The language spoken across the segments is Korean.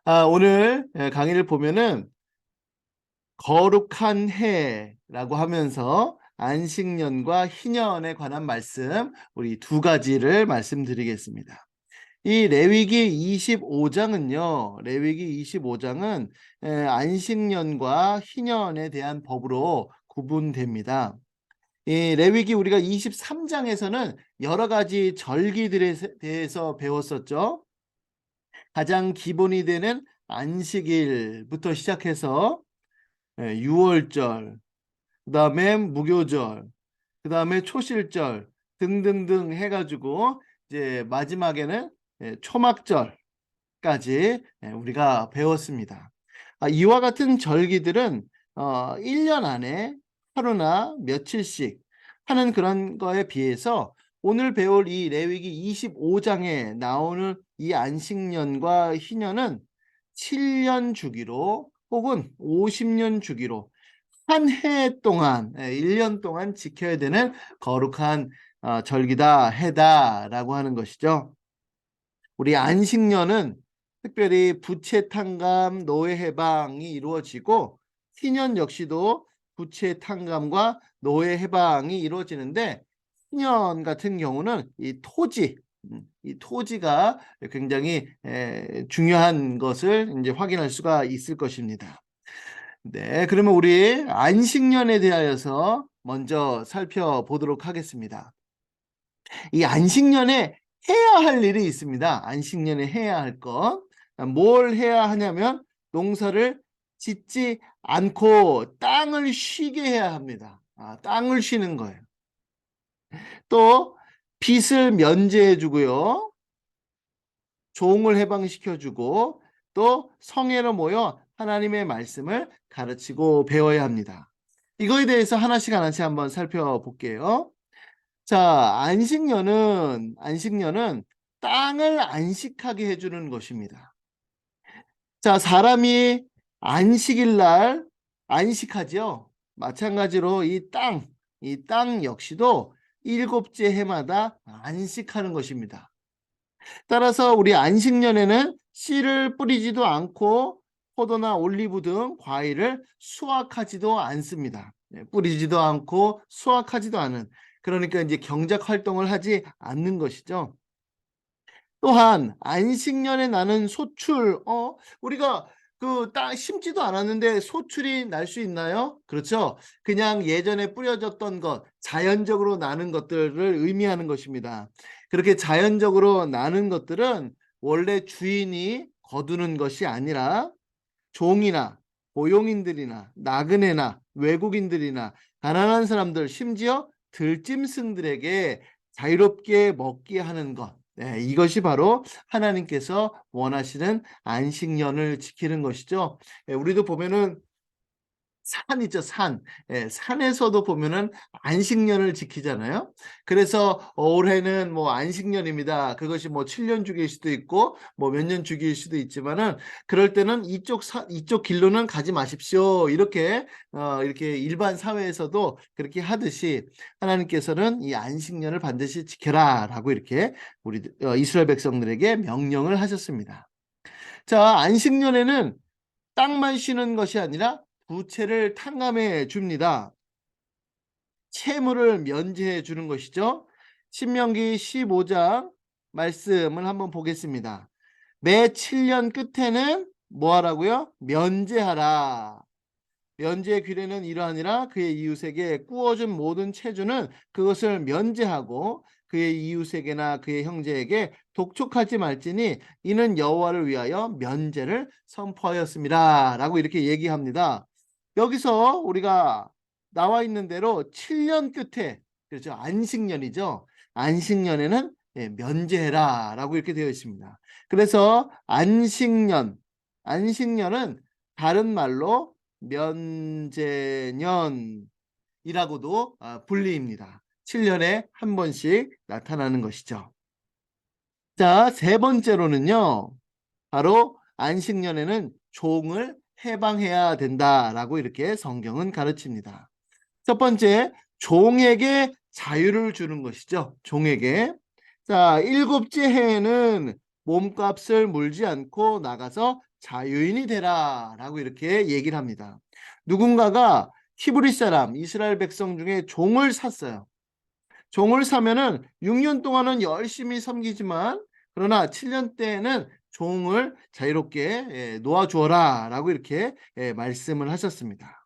오늘 강의를 보면은 거룩한 해라고 하면서 안식년과 희년에 관한 말씀 우리 두 가지를 말씀드리겠습니다. 이 레위기 25장은요. 레위기 25장은 안식년과 희년에 대한 법으로 구분됩니다. 이 레위기 우리가 23장에서는 여러 가지 절기들에 대해서 배웠었죠. 가장 기본이 되는 안식일부터 시작해서 유월절, 그 다음에 무교절, 그 다음에 초실절 등등등 해가지고 이제 마지막에는 초막절까지 우리가 배웠습니다. 이와 같은 절기들은 1년 안에 하루나 며칠씩 하는 그런 거에 비해서 오늘 배울 이 레위기 25장에 나오는 이 안식년과 희년은 7년 주기로 혹은 50년 주기로 한 해 동안 1년 동안 지켜야 되는 거룩한 절기다 해다라고 하는 것이죠. 우리 안식년은 특별히 부채 탕감, 노예 해방이 이루어지고 희년 역시도 부채 탕감과 노예 해방이 이루어지는데 희년 같은 경우는 이 토지가 굉장히 중요한 것을 이제 확인할 수가 있을 것입니다. 네, 그러면 우리 안식년에 대하여서 먼저 살펴보도록 하겠습니다. 이 안식년에 해야 할 일이 있습니다. 안식년에 해야 할 것. 뭘 해야 하냐면 농사를 짓지 않고 땅을 쉬게 해야 합니다. 땅을 쉬는 거예요. 또 빚을 면제해 주고요. 종을 해방시켜 주고 또 성회로 모여 하나님의 말씀을 가르치고 배워야 합니다. 이거에 대해서 하나씩 한번 살펴볼게요. 자, 안식년은 땅을 안식하게 해주는 것입니다. 자, 사람이 안식일 날 안식하죠. 마찬가지로 이 땅 역시도 일곱째 해마다 안식하는 것입니다. 따라서 우리 안식년에는 씨를 뿌리지도 않고 포도나 올리브 등 과일을 수확하지도 않습니다. 뿌리지도 않고 수확하지도 않은, 그러니까 이제 경작 활동을 하지 않는 것이죠. 또한 안식년에 나는 소출, 우리가 그 땅 심지도 않았는데 소출이 날 수 있나요? 그렇죠. 그냥 예전에 뿌려졌던 것, 자연적으로 나는 것들을 의미하는 것입니다. 그렇게 자연적으로 나는 것들은 원래 주인이 거두는 것이 아니라 종이나 고용인들이나 나그네나 외국인들이나 가난한 사람들, 심지어 들짐승들에게 자유롭게 먹게 하는 것. 네, 이것이 바로 하나님께서 원하시는 안식년을 지키는 것이죠. 우리도 보면은 산 있죠, 산. 산에서도 보면은 안식년을 지키잖아요. 그래서 올해는 뭐 안식년입니다. 그것이 뭐 7년 주기일 수도 있고 뭐 몇 년 주기일 수도 있지만은 그럴 때는 이쪽 길로는 가지 마십시오. 이렇게 일반 사회에서도 그렇게 하듯이 하나님께서는 이 안식년을 반드시 지켜라라고 이렇게 우리 이스라엘 백성들에게 명령을 하셨습니다. 자, 안식년에는 땅만 쉬는 것이 아니라 부채를 탕감해 줍니다. 채무를 면제해 주는 것이죠. 신명기 15장 말씀을 한번 보겠습니다. 매 7년 끝에는 뭐 하라고요? 면제하라. 면제의 규례는 이러하니라. 그의 이웃에게 꾸어준 모든 채주는 그것을 면제하고 그의 이웃에게나 그의 형제에게 독촉하지 말지니 이는 여호와를 위하여 면제를 선포하였습니다. 라고 이렇게 얘기합니다. 여기서 우리가 나와 있는 대로 7년 끝에, 그렇죠, 안식년이죠. 안식년에는 면제해라 라고 이렇게 되어 있습니다. 그래서 안식년은 다른 말로 면제년이라고도 불립니다. 7년에 한 번씩 나타나는 것이죠. 자, 세 번째로는요, 바로 안식년에는 종을 해방해야 된다라고 이렇게 성경은 가르칩니다. 첫 번째, 종에게 자유를 주는 것이죠. 종에게. 자, 일곱째 해에는 몸값을 물지 않고 나가서 자유인이 되라 라고 이렇게 얘기를 합니다. 누군가가 히브리 사람 이스라엘 백성 중에 종을 샀어요. 종을 사면은 6년 동안은 열심히 섬기지만 그러나 7년 때에는 종을 자유롭게 놓아주어라 라고 이렇게 말씀을 하셨습니다.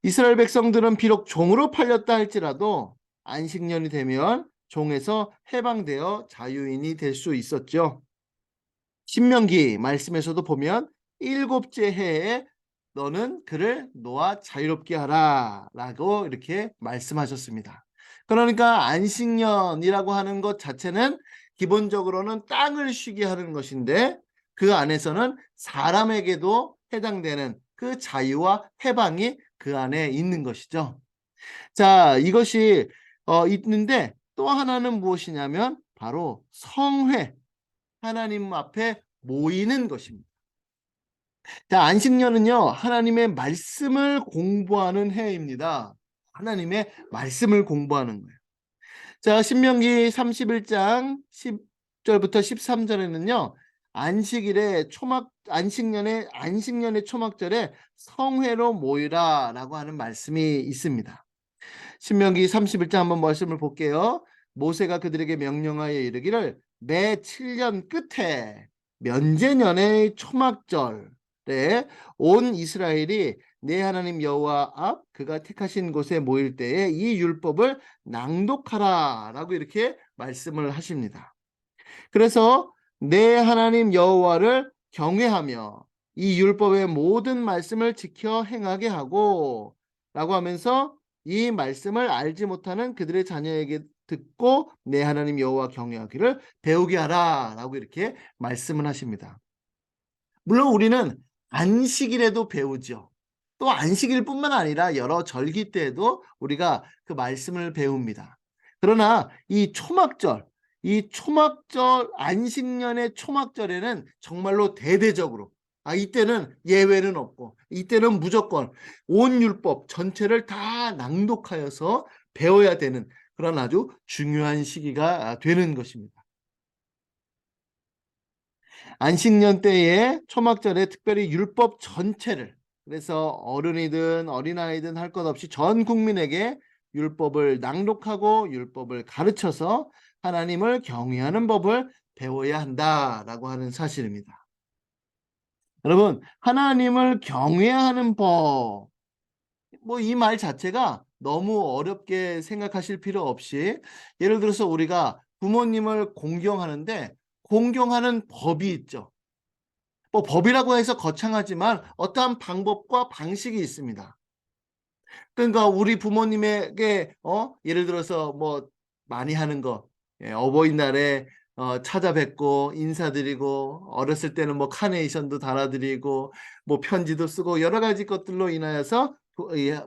이스라엘 백성들은 비록 종으로 팔렸다 할지라도 안식년이 되면 종에서 해방되어 자유인이 될 수 있었죠. 신명기 말씀에서도 보면 일곱째 해에 너는 그를 놓아 자유롭게 하라 라고 이렇게 말씀하셨습니다. 그러니까 안식년이라고 하는 것 자체는 기본적으로는 땅을 쉬게 하는 것인데 그 안에서는 사람에게도 해당되는 그 자유와 해방이 그 안에 있는 것이죠. 자, 이것이 있는데 또 하나는 무엇이냐면 바로 성회, 하나님 앞에 모이는 것입니다. 자, 안식년은요, 하나님의 말씀을 공부하는 해입니다. 하나님의 말씀을 공부하는 거예요. 자, 신명기 31장 10절부터 13절에는요, 안식년의 초막절에 성회로 모이라라고 하는 말씀이 있습니다. 신명기 31장 한번 말씀을 볼게요. 모세가 그들에게 명령하여 이르기를 매 7년 끝에 면제년의 초막절에 온 이스라엘이 내 하나님 여호와 앞 그가 택하신 곳에 모일 때에 이 율법을 낭독하라 라고 이렇게 말씀을 하십니다. 그래서 내 하나님 여호와를 경외하며 이 율법의 모든 말씀을 지켜 행하게 하고 라고 하면서 이 말씀을 알지 못하는 그들의 자녀에게 듣고 내 하나님 여호와 경외하기를 배우게 하라 라고 이렇게 말씀을 하십니다. 물론 우리는 안식일에도 배우죠. 또 안식일 뿐만 아니라 여러 절기 때에도 우리가 그 말씀을 배웁니다. 그러나 이 초막절 안식년의 초막절에는 정말로 대대적으로 이때는 예외는 없고 이때는 무조건 온 율법 전체를 다 낭독하여서 배워야 되는 그런 아주 중요한 시기가 되는 것입니다. 안식년 때에 초막절에 특별히 율법 전체를 그래서 어른이든 어린아이든 할 것 없이 전 국민에게 율법을 낭독하고 율법을 가르쳐서 하나님을 경외하는 법을 배워야 한다라고 하는 사실입니다. 여러분, 하나님을 경외하는 법, 이 말 자체가 너무 어렵게 생각하실 필요 없이 예를 들어서 우리가 부모님을 공경하는데 공경하는 법이 있죠. 법이라고 해서 거창하지만 어떠한 방법과 방식이 있습니다. 그러니까 우리 부모님에게 예를 들어서 많이 하는 거 어버이날에 찾아뵙고 인사드리고 어렸을 때는 카네이션도 달아드리고 편지도 쓰고 여러 가지 것들로 인하여서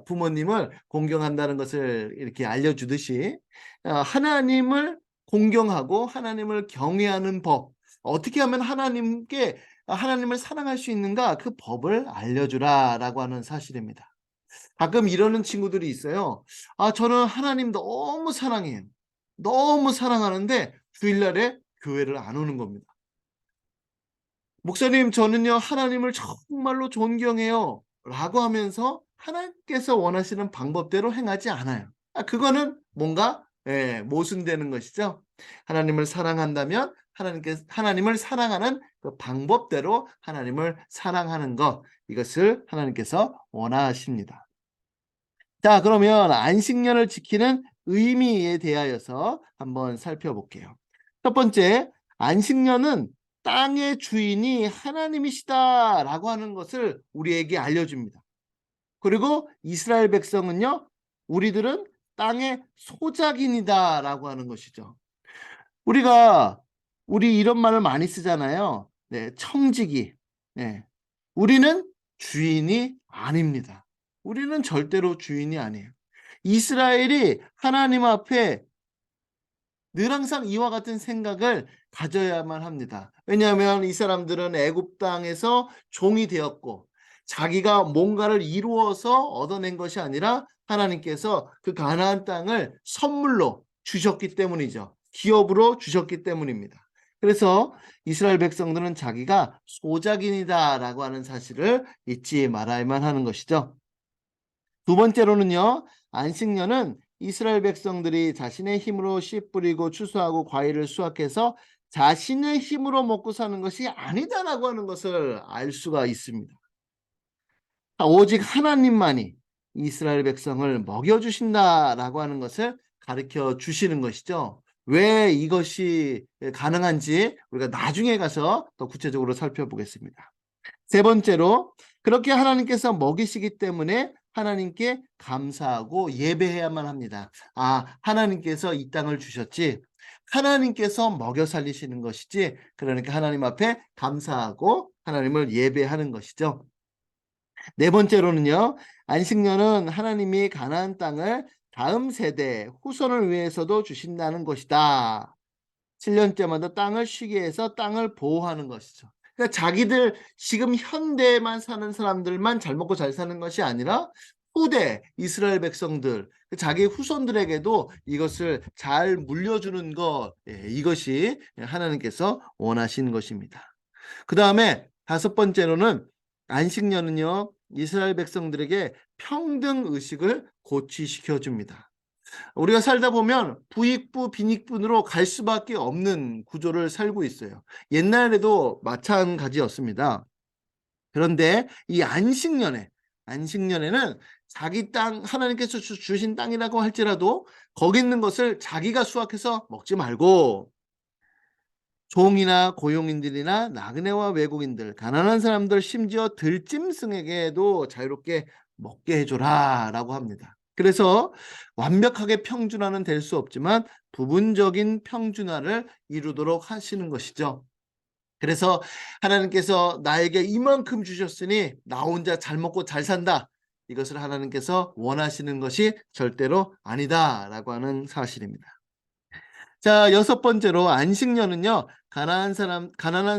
부모님을 공경한다는 것을 이렇게 알려주듯이 하나님을 공경하고 하나님을 경외하는 법 어떻게 하면 하나님을 사랑할 수 있는가 그 법을 알려주라라고 하는 사실입니다. 가끔 이러는 친구들이 있어요. 저는 하나님 너무 사랑해요. 너무 사랑하는데 주일날에 교회를 안 오는 겁니다. 목사님, 저는요, 하나님을 정말로 존경해요. 라고 하면서 하나님께서 원하시는 방법대로 행하지 않아요. 그거는 뭔가 모순되는 것이죠. 하나님을 사랑한다면 하나님을 사랑하는 그 방법대로 하나님을 사랑하는 것, 이것을 하나님께서 원하십니다. 자, 그러면 안식년을 지키는 의미에 대하여서 한번 살펴볼게요. 첫 번째, 안식년은 땅의 주인이 하나님이시다라고 하는 것을 우리에게 알려줍니다. 그리고 이스라엘 백성은요, 우리들은 땅의 소작인이다라고 하는 것이죠. 우리 이런 말을 많이 쓰잖아요. 네, 청지기. 네. 우리는 주인이 아닙니다. 우리는 절대로 주인이 아니에요. 이스라엘이 하나님 앞에 늘 항상 이와 같은 생각을 가져야만 합니다. 왜냐하면 이 사람들은 애굽 땅에서 종이 되었고 자기가 뭔가를 이루어서 얻어낸 것이 아니라 하나님께서 그 가나안 땅을 선물로 주셨기 때문이죠. 기업으로 주셨기 때문입니다. 그래서 이스라엘 백성들은 자기가 소작인이다라고 하는 사실을 잊지 말아야만 하는 것이죠. 두 번째로는요, 안식년은 이스라엘 백성들이 자신의 힘으로 씨 뿌리고 추수하고 과일을 수확해서 자신의 힘으로 먹고 사는 것이 아니다라고 하는 것을 알 수가 있습니다. 오직 하나님만이 이스라엘 백성을 먹여주신다라고 하는 것을 가르쳐 주시는 것이죠. 왜 이것이 가능한지 우리가 나중에 가서 더 구체적으로 살펴보겠습니다. 세 번째로, 그렇게 하나님께서 먹이시기 때문에 하나님께 감사하고 예배해야만 합니다. 하나님께서 이 땅을 주셨지, 하나님께서 먹여 살리시는 것이지, 그러니까 하나님 앞에 감사하고 하나님을 예배하는 것이죠. 네 번째로는요, 안식년은 하나님이 가나안 땅을 다음 세대 후손을 위해서도 주신다는 것이다. 7년째마다 땅을 쉬게 해서 땅을 보호하는 것이죠. 그러니까 자기들 지금 현대에만 사는 사람들만 잘 먹고 잘 사는 것이 아니라 후대 이스라엘 백성들, 자기 후손들에게도 이것을 잘 물려주는 것, 이것이 하나님께서 원하시는 것입니다. 그 다음에 다섯 번째로는 안식년은요, 이스라엘 백성들에게 평등 의식을 고취시켜 줍니다. 우리가 살다 보면 부익부 빈익분으로 갈 수밖에 없는 구조를 살고 있어요. 옛날에도 마찬가지였습니다. 그런데 이 안식년에는 자기 땅, 하나님께서 주신 땅이라고 할지라도 거기 있는 것을 자기가 수확해서 먹지 말고 종이나 고용인들이나 나그네와 외국인들, 가난한 사람들, 심지어 들짐승에게도 자유롭게 먹게 해줘라 라고 합니다. 그래서 완벽하게 평준화는 될 수 없지만 부분적인 평준화를 이루도록 하시는 것이죠. 그래서 하나님께서 나에게 이만큼 주셨으니 나 혼자 잘 먹고 잘 산다, 이것을 하나님께서 원하시는 것이 절대로 아니다 라고 하는 사실입니다. 자, 여섯 번째로 안식년은요, 가난한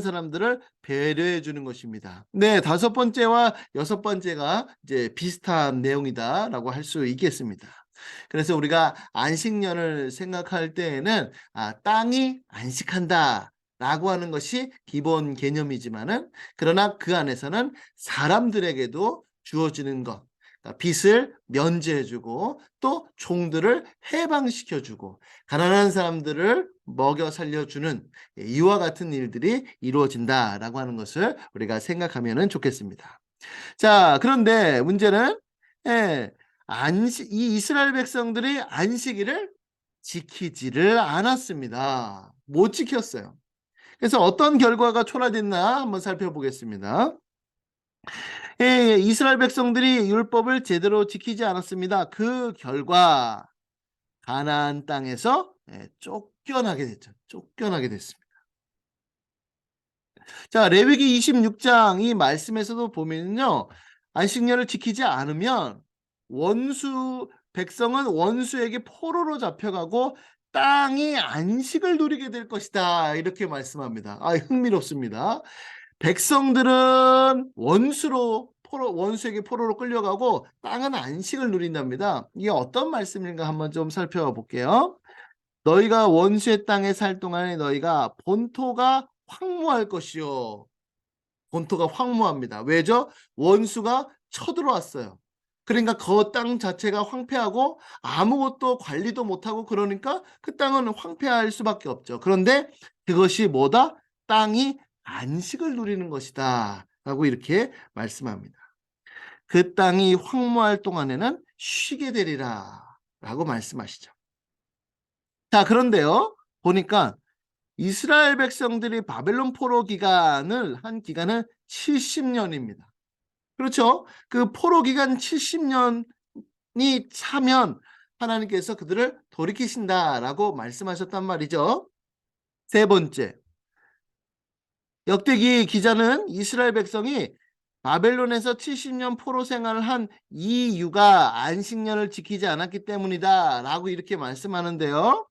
사람들을 배려해 주는 것입니다. 네, 다섯 번째와 여섯 번째가 이제 비슷한 내용이다라고 할 수 있겠습니다. 그래서 우리가 안식년을 생각할 때에는 땅이 안식한다 라고 하는 것이 기본 개념이지만은, 그러나 그 안에서는 사람들에게도 주어지는 것, 빚을 면제해주고 또 종들을 해방시켜주고 가난한 사람들을 먹여 살려주는 이와 같은 일들이 이루어진다라고 하는 것을 우리가 생각하면 좋겠습니다. 자, 그런데 문제는 이 이스라엘 백성들이 안식일을 지키지를 않았습니다. 못 지켰어요. 그래서 어떤 결과가 초래됐나 한번 살펴보겠습니다. 이스라엘 백성들이 율법을 제대로 지키지 않았습니다. 그 결과 가나안 땅에서 쫓겨나게 됐죠. 쫓겨나게 됐습니다. 자, 레위기 26장 이 말씀에서도 보면요, 안식년을 지키지 않으면 백성은 원수에게 포로로 잡혀가고 땅이 안식을 누리게 될 것이다, 이렇게 말씀합니다. 흥미롭습니다. 백성들은 원수에게 포로로 끌려가고 땅은 안식을 누린답니다. 이게 어떤 말씀인가 한번 좀 살펴볼게요. 너희가 원수의 땅에 살 동안에 너희가 본토가 황무할 것이요. 본토가 황무합니다. 왜죠? 원수가 쳐들어왔어요. 그러니까 그 땅 자체가 황폐하고 아무것도 관리도 못하고, 그러니까 그 땅은 황폐할 수밖에 없죠. 그런데 그것이 뭐다? 땅이 안식을 누리는 것이다 라고 이렇게 말씀합니다. 그 땅이 황무할 동안에는 쉬게 되리라 라고 말씀하시죠. 자, 그런데요, 보니까 이스라엘 백성들이 바벨론 포로 기간을 한 기간은 70년입니다. 그렇죠? 그 포로 기간 70년이 차면 하나님께서 그들을 돌이키신다라고 말씀하셨단 말이죠. 세 번째, 역대기 기자는 이스라엘 백성이 바벨론에서 70년 포로 생활을 한 이유가 안식년을 지키지 않았기 때문이다 라고 이렇게 말씀하는데요.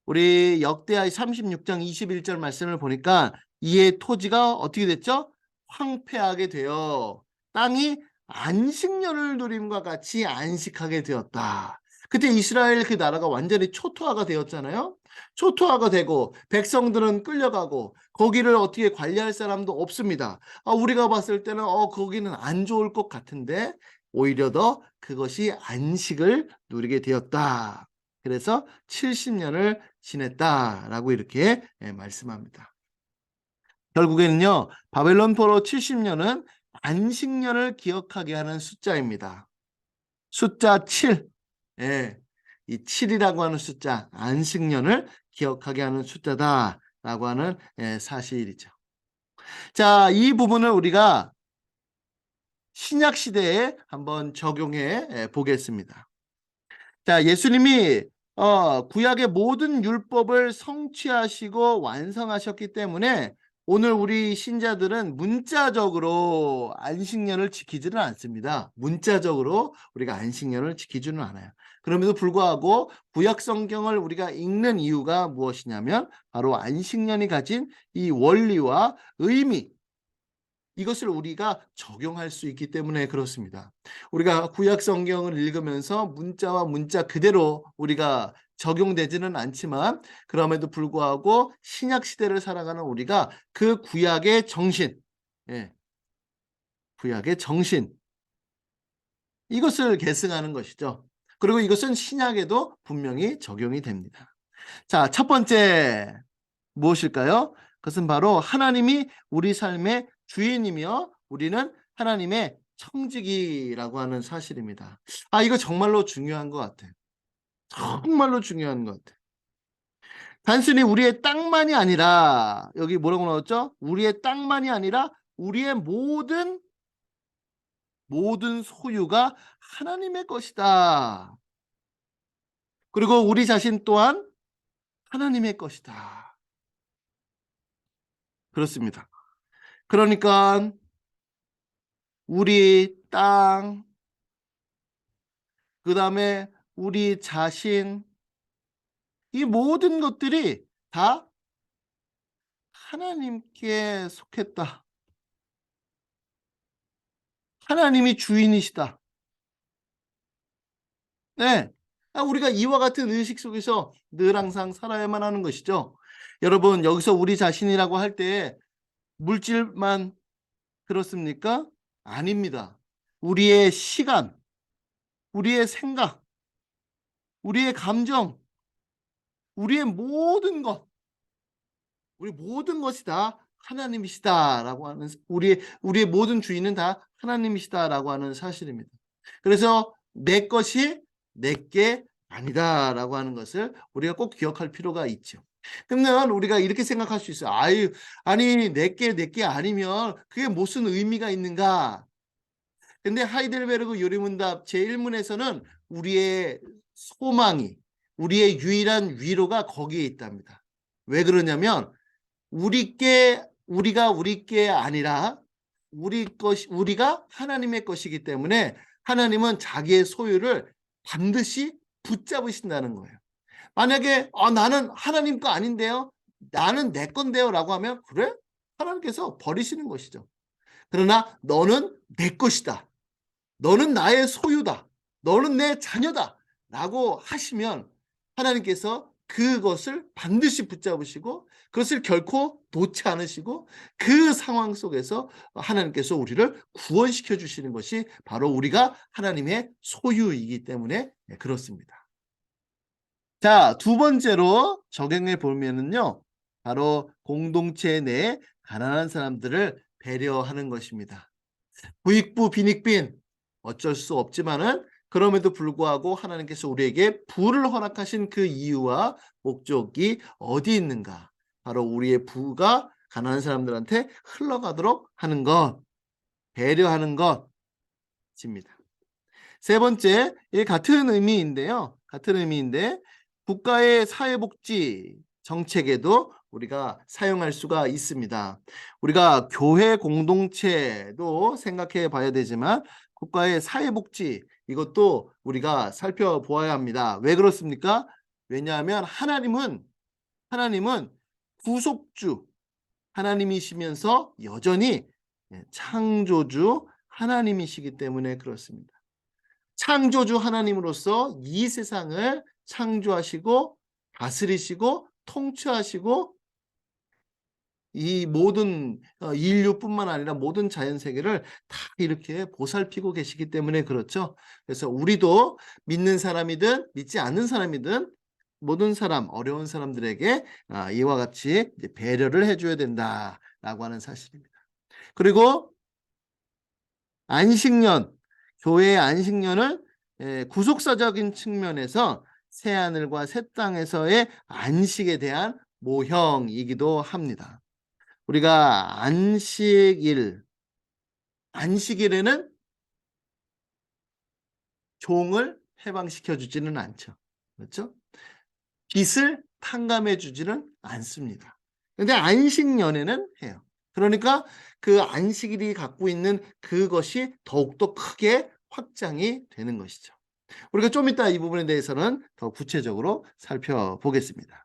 우리 역대하 36장 21절 말씀을 보니까 이에 토지가 어떻게 됐죠? 황폐하게 되어 땅이 안식년을 누림과 같이 안식하게 되었다. 그때 이스라엘 그 나라가 완전히 초토화가 되었잖아요. 초토화가 되고 백성들은 끌려가고 거기를 어떻게 관리할 사람도 없습니다. 우리가 봤을 때는 거기는 안 좋을 것 같은데 오히려 더 그것이 안식을 누리게 되었다. 그래서 70년을 지냈다라고 이렇게 말씀합니다. 결국에는요, 바벨론 포로 70년은 안식년을 기억하게 하는 숫자입니다. 숫자 7. 예, 이 7이라고 하는 숫자, 안식년을 기억하게 하는 숫자다라고 하는 사실이죠. 자, 이 부분을 우리가 신약 시대에 한번 적용해 보겠습니다. 자, 예수님이 구약의 모든 율법을 성취하시고 완성하셨기 때문에 오늘 우리 신자들은 문자적으로 안식년을 지키지는 않습니다. 문자적으로 우리가 안식년을 지키지는 않아요. 그럼에도 불구하고 구약 성경을 우리가 읽는 이유가 무엇이냐면 바로 안식년이 가진 이 원리와 의미, 이것을 우리가 적용할 수 있기 때문에 그렇습니다. 우리가 구약 성경을 읽으면서 문자와 문자 그대로 우리가 적용되지는 않지만 그럼에도 불구하고 신약 시대를 살아가는 우리가 그 구약의 정신, 구약의 정신, 이것을 계승하는 것이죠. 그리고 이것은 신약에도 분명히 적용이 됩니다. 자, 첫 번째 무엇일까요? 그것은 바로 하나님이 우리 삶의 주인이며 우리는 하나님의 청지기라고 하는 사실입니다. 이거 정말로 중요한 것 같아요. 정말로 중요한 것 같아요. 단순히 우리의 땅만이 아니라 여기 뭐라고 나왔죠? 우리의 땅만이 아니라 우리의 모든 소유가 하나님의 것이다. 그리고 우리 자신 또한 하나님의 것이다. 그렇습니다. 그러니까 우리 땅, 그 다음에 우리 자신, 이 모든 것들이 다 하나님께 속했다. 하나님이 주인이시다. 네. 우리가 이와 같은 의식 속에서 늘 항상 살아야만 하는 것이죠. 여러분, 여기서 우리 자신이라고 할 때 물질만 그렇습니까? 아닙니다. 우리의 시간, 우리의 생각, 우리의 감정, 우리의 모든 것, 우리 모든 것이 다 하나님이시다라고 하는 우리의 모든 주인은 다 하나님이시다라고 하는 사실입니다. 그래서 내 것이 내게 아니다라고 하는 것을 우리가 꼭 기억할 필요가 있죠. 그러면 우리가 이렇게 생각할 수 있어요. 아니 내게 아니면 그게 무슨 의미가 있는가? 근데 하이델베르그 요리문답 제1문에서는 우리의 소망이, 우리의 유일한 위로가 거기에 있답니다. 왜 그러냐면 우리가 우리 게 아니라 우리가 하나님의 것이기 때문에 하나님은 자기의 소유를 반드시 붙잡으신다는 거예요. 만약에 나는 하나님 거 아닌데요, 나는 내 건데요 라고 하면 그래? 하나님께서 버리시는 것이죠. 그러나 너는 내 것이다, 너는 나의 소유다, 너는 내 자녀다 라고 하시면 하나님께서 그것을 반드시 붙잡으시고 그것을 결코 놓지 않으시고 그 상황 속에서 하나님께서 우리를 구원시켜 주시는 것이 바로 우리가 하나님의 소유이기 때문에 그렇습니다. 자, 두 번째로 적용해 보면은요, 바로 공동체 내에 가난한 사람들을 배려하는 것입니다. 부익부 빈익빈 어쩔 수 없지만은 그럼에도 불구하고 하나님께서 우리에게 부를 허락하신 그 이유와 목적이 어디 있는가? 바로 우리의 부가 가난한 사람들한테 흘러가도록 하는 것, 배려하는 것입니다. 세 번째, 같은 의미인데요. 같은 의미인데 국가의 사회복지 정책에도 우리가 사용할 수가 있습니다. 우리가 교회 공동체도 생각해 봐야 되지만 국가의 사회복지 이것도 우리가 살펴보아야 합니다. 왜 그렇습니까? 왜냐하면 하나님은 구속주 하나님이시면서 여전히 창조주 하나님이시기 때문에 그렇습니다. 창조주 하나님으로서 이 세상을 창조하시고 다스리시고 통치하시고 이 모든 인류뿐만 아니라 모든 자연 세계를 다 이렇게 보살피고 계시기 때문에 그렇죠. 그래서 우리도 믿는 사람이든 믿지 않는 사람이든 모든 사람, 어려운 사람들에게 이와 같이 이제 배려를 해줘야 된다라고 하는 사실입니다. 그리고 안식년, 교회의 안식년을 구속사적인 측면에서 새하늘과 새 땅에서의 안식에 대한 모형이기도 합니다. 우리가 안식일에는 종을 해방시켜 주지는 않죠. 그렇죠? 빚을 탕감해 주지는 않습니다. 근데 안식년에는 해요. 그러니까 그 안식일이 갖고 있는 그것이 더욱더 크게 확장이 되는 것이죠. 우리가 좀 이따 이 부분에 대해서는 더 구체적으로 살펴보겠습니다.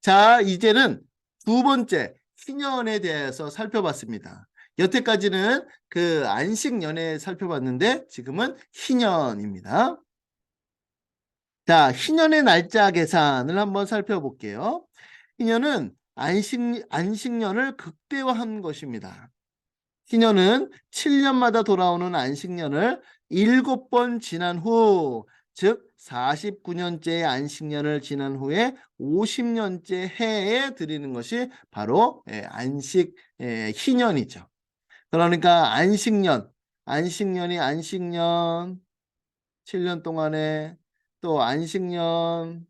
자, 이제는 두 번째 희년에 대해서 살펴봤습니다. 여태까지는 그 안식년에 살펴봤는데 지금은 희년입니다. 자, 희년의 날짜 계산을 한번 살펴볼게요. 희년은 안식년을 극대화한 것입니다. 희년은 7년마다 돌아오는 안식년을 7번 지난 후, 즉 49년째의 안식년을 지난 후에 50년째 해에 드리는 것이 바로 안식 희년이죠. 그러니까 안식년이 안식년 7년 동안에 또 안식년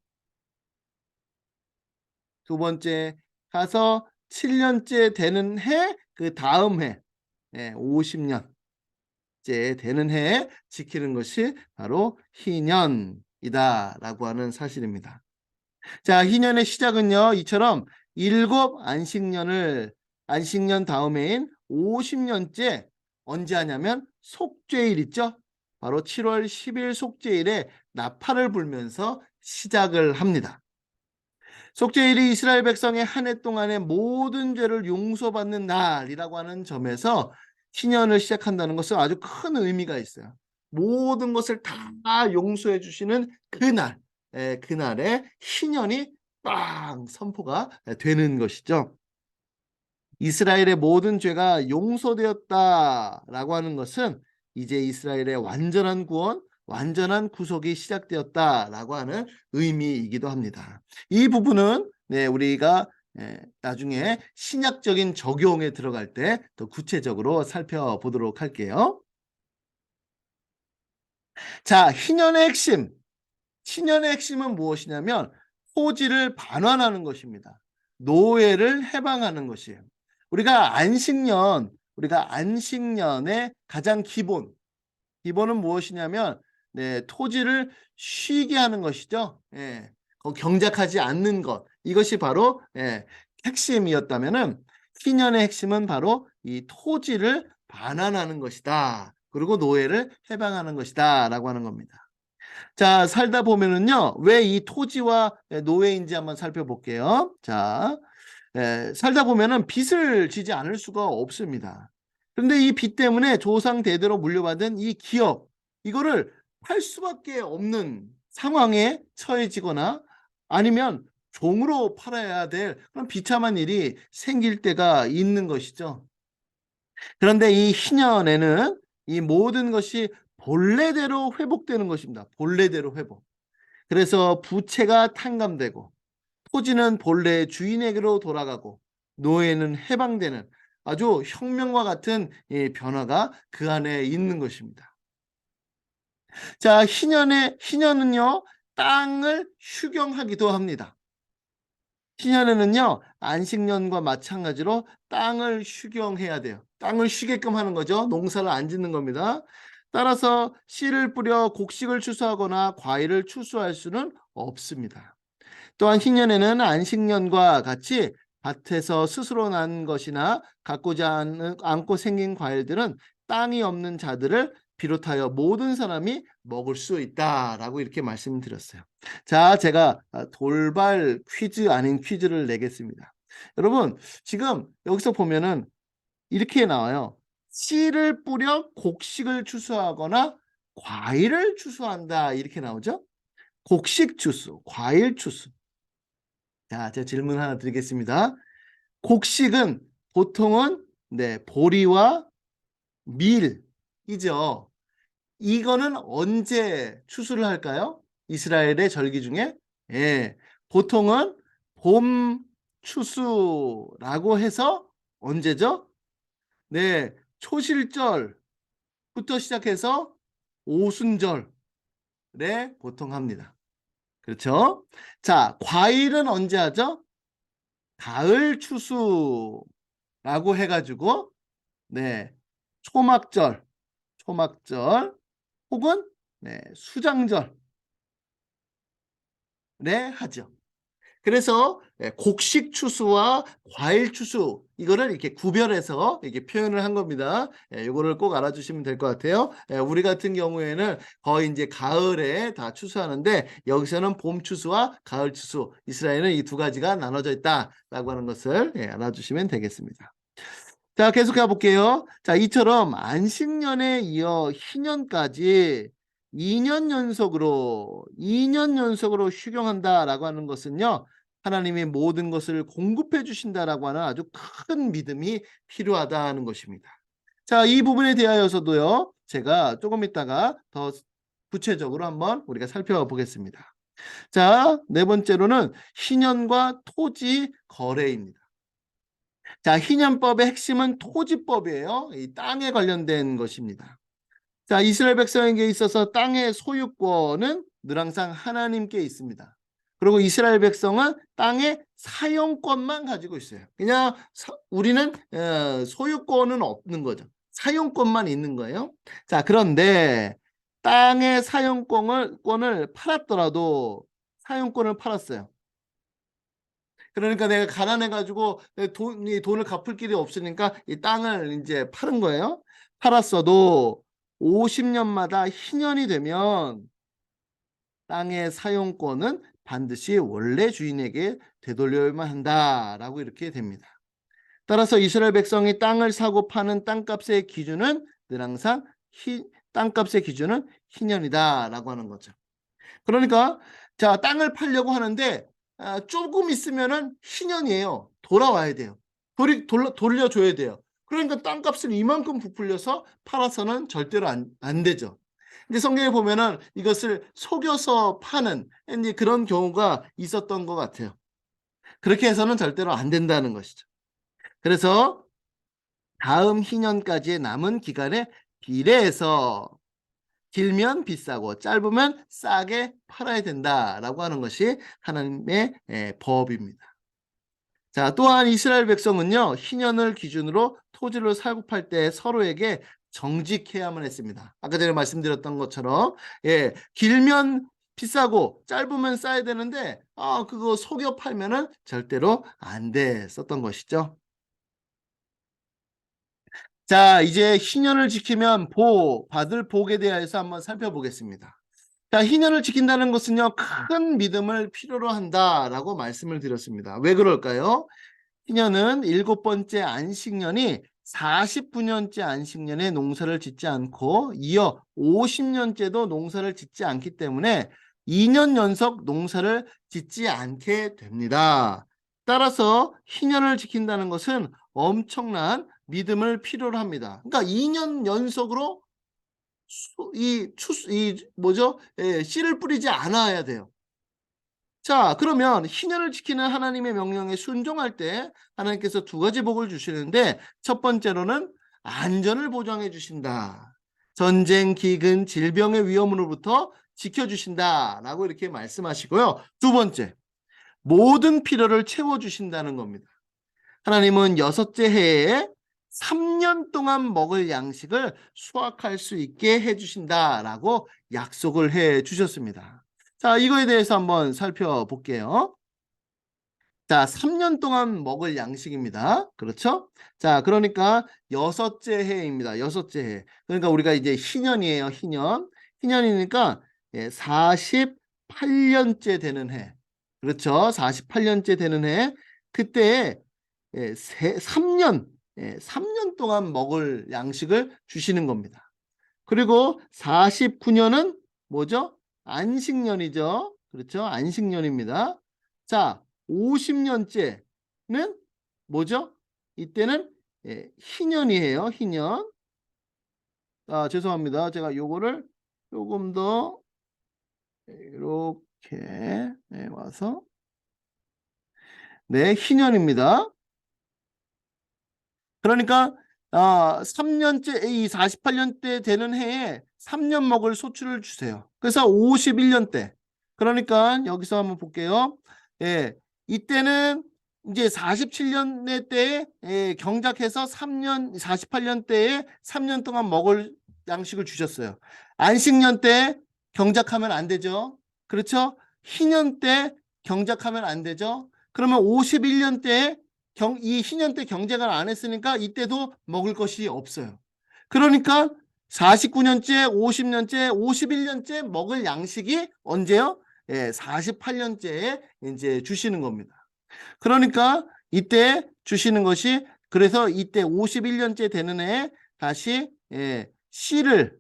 두 번째 가서 7년째 되는 해, 그 다음 해 50년째 되는 해에 지키는 것이 바로 희년이다라고 하는 사실입니다. 자, 희년의 시작은요, 이처럼 7 안식년 다음해인 50년째 언제 하냐면 속죄일 있죠? 바로 7월 10일 속죄일에 나팔을 불면서 시작을 합니다. 속죄일이 이스라엘 백성의 한 해 동안의 모든 죄를 용서받는 날이라고 하는 점에서 희년을 시작한다는 것은 아주 큰 의미가 있어요. 모든 것을 다 용서해 주시는 그날, 그날에 희년이 빵 선포가 되는 것이죠. 이스라엘의 모든 죄가 용서되었다라고 하는 것은 이제 이스라엘의 완전한 구원, 완전한 구속이 시작되었다라고 하는 의미이기도 합니다. 이 부분은 우리가 나중에 신약적인 적용에 들어갈 때 더 구체적으로 살펴보도록 할게요. 자, 희년의 핵심은 무엇이냐면 토지를 반환하는 것입니다. 노예를 해방하는 것이에요. 우리가 안식년의 가장 기본은 무엇이냐면 토지를 쉬게 하는 것이죠. 경작하지 않는 것. 이것이 바로 핵심이었다면은 희년의 핵심은 바로 이 토지를 반환하는 것이다. 그리고 노예를 해방하는 것이다 라고 하는 겁니다. 자, 살다 보면은요, 왜 이 토지와 노예인지 한번 살펴볼게요. 자, 살다 보면은 빚을 지지 않을 수가 없습니다. 그런데 이 빚 때문에 조상 대대로 물려받은 이 기업, 이거를 팔 수밖에 없는 상황에 처해지거나 아니면 종으로 팔아야 될 그런 비참한 일이 생길 때가 있는 것이죠. 그런데 이 희년에는 이 모든 것이 본래대로 회복되는 것입니다. 본래대로 회복. 그래서 부채가 탕감되고 토지는 본래 주인에게로 돌아가고 노예는 해방되는 아주 혁명과 같은 변화가 그 안에 있는 것입니다. 자, 희년은요, 땅을 휴경하기도 합니다. 희년에는요, 안식년과 마찬가지로 땅을 휴경해야 돼요. 땅을 쉬게끔 하는 거죠. 농사를 안 짓는 겁니다. 따라서 씨를 뿌려 곡식을 추수하거나 과일을 추수할 수는 없습니다. 또한 희년에는 안식년과 같이 밭에서 스스로 난 것이나 가꾸지 않고 생긴 과일들은 땅이 없는 자들을 비롯하여 모든 사람이 먹을 수 있다라고 이렇게 말씀드렸어요. 자, 제가 돌발 퀴즈 아닌 퀴즈를 내겠습니다. 여러분, 지금 여기서 보면은 이렇게 나와요. 씨를 뿌려 곡식을 추수하거나 과일을 추수한다 이렇게 나오죠. 곡식 추수, 과일 추수. 자, 제가 질문 하나 드리겠습니다. 곡식은 보통은 보리와 밀이죠. 이거는 언제 추수를 할까요? 이스라엘의 절기 중에 예, 보통은 봄 추수라고 해서 언제죠? 네, 초실절부터 시작해서 오순절에 보통 합니다. 그렇죠? 자, 과일은 언제 하죠? 가을 추수라고 해가지고 초막절, 초막절 혹은 수장절에 하죠. 그래서 곡식 추수와 과일 추수 이거를 이렇게 구별해서 이렇게 표현을 한 겁니다. 이거를 꼭 알아주시면 될 것 같아요. 우리 같은 경우에는 거의 이제 가을에 다 추수하는데 여기서는 봄 추수와 가을 추수, 이스라엘은 이 두 가지가 나눠져 있다라고 하는 것을 알아주시면 되겠습니다. 자, 계속해 볼게요. 자, 이처럼 안식년에 이어 희년까지 2년 연속으로 휴경한다라고 하는 것은요, 하나님이 모든 것을 공급해 주신다라고 하는 아주 큰 믿음이 필요하다는 것입니다. 자, 이 부분에 대하여서도요, 제가 조금 있다가 더 구체적으로 한번 우리가 살펴보겠습니다. 자, 네 번째로는 희년과 토지 거래입니다. 자, 희년법의 핵심은 토지법이에요. 이 땅에 관련된 것입니다. 자, 이스라엘 백성에게 있어서 땅의 소유권은 늘 항상 하나님께 있습니다. 그리고 이스라엘 백성은 땅의 사용권만 가지고 있어요. 그냥 우리는 소유권은 없는 거죠. 사용권만 있는 거예요. 자, 그런데 땅의 사용권을 팔았더라도 사용권을 팔았어요. 그러니까 내가 가난해가지고 돈을 갚을 길이 없으니까 이 땅을 이제 파는 거예요. 팔았어도 50년마다 희년이 되면 땅의 사용권은 반드시 원래 주인에게 되돌려야만 한다라고 이렇게 됩니다. 따라서 이스라엘 백성이 땅을 사고 파는 땅값의 기준은 늘 항상 땅값의 기준은 희년이다라고 하는 거죠. 그러니까 자, 땅을 팔려고 하는데 조금 있으면은 희년이에요. 돌아와야 돼요. 돌려줘야 돼요. 그러니까 땅값을 이만큼 부풀려서 팔아서는 절대로 안 되죠. 근데 성경에 보면은 이것을 속여서 파는 이제 그런 경우가 있었던 것 같아요. 그렇게 해서는 절대로 안 된다는 것이죠. 그래서 다음 희년까지의 남은 기간에 비례해서 길면 비싸고 짧으면 싸게 팔아야 된다라고 하는 것이 하나님의 법입니다. 자, 또한 이스라엘 백성은요, 희년을 기준으로 토지를 사고 팔 때 서로에게 정직해야만 했습니다. 아까 전에 말씀드렸던 것처럼 길면 비싸고 짧으면 싸야 되는데 그거 속여 팔면은 절대로 안 됐었던 것이죠. 자, 이제 희년을 지키면 받을 복에 대해서 한번 살펴보겠습니다. 자, 희년을 지킨다는 것은요, 큰 믿음을 필요로 한다라고 말씀을 드렸습니다. 왜 그럴까요? 희년은 7번째 안식년이 49년째 안식년에 농사를 짓지 않고 이어 50년째도 농사를 짓지 않기 때문에 2년 연속 농사를 짓지 않게 됩니다. 따라서 희년을 지킨다는 것은 엄청난 믿음을 필요로 합니다. 그러니까 2년 연속으로 씨를 뿌리지 않아야 돼요. 자, 그러면 희년을 지키는 하나님의 명령에 순종할 때 하나님께서 두 가지 복을 주시는데 첫 번째로는 안전을 보장해 주신다. 전쟁, 기근, 질병의 위험으로부터 지켜주신다라고 이렇게 말씀하시고요. 두 번째, 모든 필요를 채워주신다는 겁니다. 하나님은 6째 해에 3년 동안 먹을 양식을 수확할 수 있게 해주신다라고 약속을 해 주셨습니다. 자, 이거에 대해서 한번 살펴볼게요. 자, 3년 동안 먹을 양식입니다. 그렇죠? 자, 그러니까 6째 해입니다. 6째 해. 그러니까 우리가 이제 희년이에요. 희년. 희년이니까 48년째 되는 해. 그렇죠? 48년째 되는 해. 그때 3년, 3년 동안 먹을 양식을 주시는 겁니다. 그리고 49년은 뭐죠? 안식년이죠. 그렇죠? 안식년입니다. 자, 50년째는 뭐죠? 이때는 희년이에요. 희년. 아, 죄송합니다. 제가 요거를 조금 더 이렇게 와서 네, 희년입니다. 그러니까 3년째 이 48년대 되는 해에 3년 먹을 소출을 주세요. 그래서 51년대. 그러니까 여기서 한번 볼게요. 예. 이때는 이제 47년대 때에 경작해서 3년 48년대에 3년 동안 먹을 양식을 주셨어요. 안식년 때 경작하면 안 되죠. 그렇죠? 희년 때 경작하면 안 되죠. 그러면 51년 때에 이 희년 때 경작을 안 했으니까 이때도 먹을 것이 없어요. 그러니까 49년째, 50년째, 51년째 먹을 양식이 언제요? 48년째에 이제 주시는 겁니다. 그러니까 이때 주시는 것이 그래서 이때 51년째 되는 해에 다시 씨를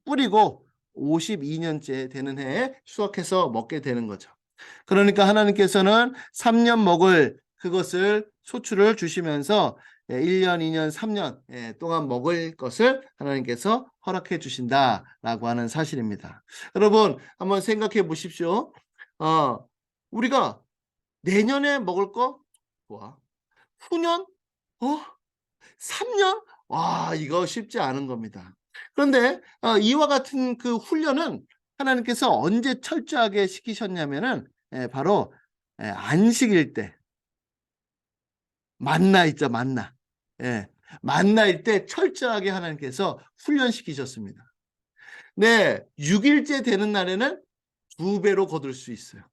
뿌리고 52년째 되는 해에 수확해서 먹게 되는 거죠. 그러니까 하나님께서는 3년 먹을 그것을 소출을 주시면서 1년, 2년, 3년 동안 먹을 것을 하나님께서 허락해 주신다라고 하는 사실입니다. 여러분 한번 생각해 보십시오. 우리가 내년에 먹을 거 와, 후년, 3년, 와 이거 쉽지 않은 겁니다. 그런데 이와 같은 그 훈련은 하나님께서 언제 철저하게 시키셨냐면은 바로 안식일 때 만나 있죠, 만나. 예. 만나일 때 철저하게 하나님께서 훈련시키셨습니다. 네, 6일째 되는 날에는 2배로 거둘 수 있어요.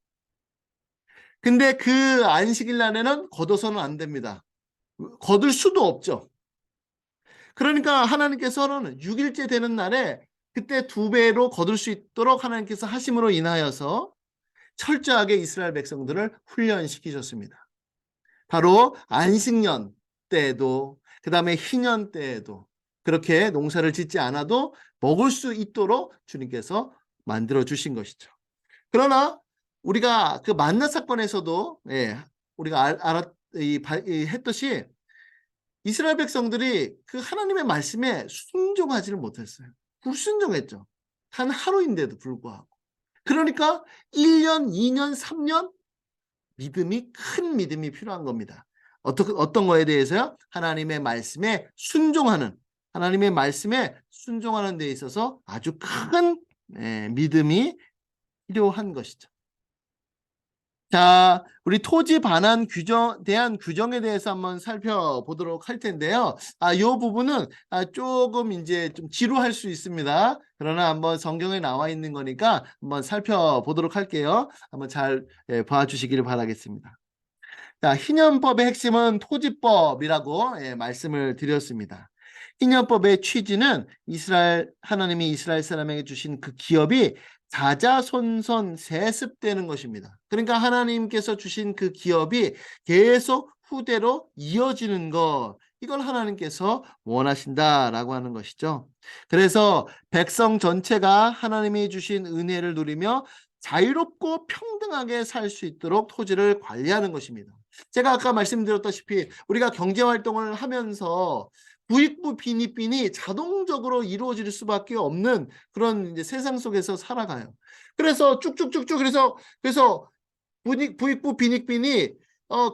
근데 그 안식일 날에는 거둬서는 안 됩니다. 거둘 수도 없죠. 그러니까 하나님께서는 6일째 되는 날에 그때 2배로 거둘 수 있도록 하나님께서 하심으로 인하여서 철저하게 이스라엘 백성들을 훈련시키셨습니다. 바로 안식년 때에도 그다음에 희년 때에도 그렇게 농사를 짓지 않아도 먹을 수 있도록 주님께서 만들어 주신 것이죠. 그러나 우리가 그 만나 사건에서도 우리가 했듯이 이스라엘 백성들이 그 하나님의 말씀에 순종하지를 못했어요. 불순종했죠. 단 하루인데도 불구하고. 그러니까 1년, 2년, 3년 큰 믿음이 필요한 겁니다. 어떤 거에 대해서요? 하나님의 말씀에 순종하는, 하나님의 말씀에 순종하는 데 있어서 아주 큰 믿음이 필요한 것이죠. 자, 우리 토지 반환 대한 규정에 대해서 한번 살펴보도록 할 텐데요. 이 부분은 조금 이제 좀 지루할 수 있습니다. 그러나 한번 성경에 나와 있는 거니까 한번 살펴보도록 할게요. 한번 잘 봐주시기를 바라겠습니다. 자, 희년법의 핵심은 토지법이라고 말씀을 드렸습니다. 희년법의 취지는 하나님이 이스라엘 사람에게 주신 그 기업이 자자손손 세습되는 것입니다. 그러니까 하나님께서 주신 그 기업이 계속 후대로 이어지는 것, 이걸 하나님께서 원하신다라고 하는 것이죠. 그래서 백성 전체가 하나님이 주신 은혜를 누리며 자유롭고 평등하게 살 수 있도록 토지를 관리하는 것입니다. 제가 아까 말씀드렸다시피 우리가 경제활동을 하면서 부익부 빈익빈이 자동적으로 이루어질 수밖에 없는 그런 이제 세상 속에서 살아가요. 그래서 쭉쭉쭉쭉 그래서 부익부 빈익빈이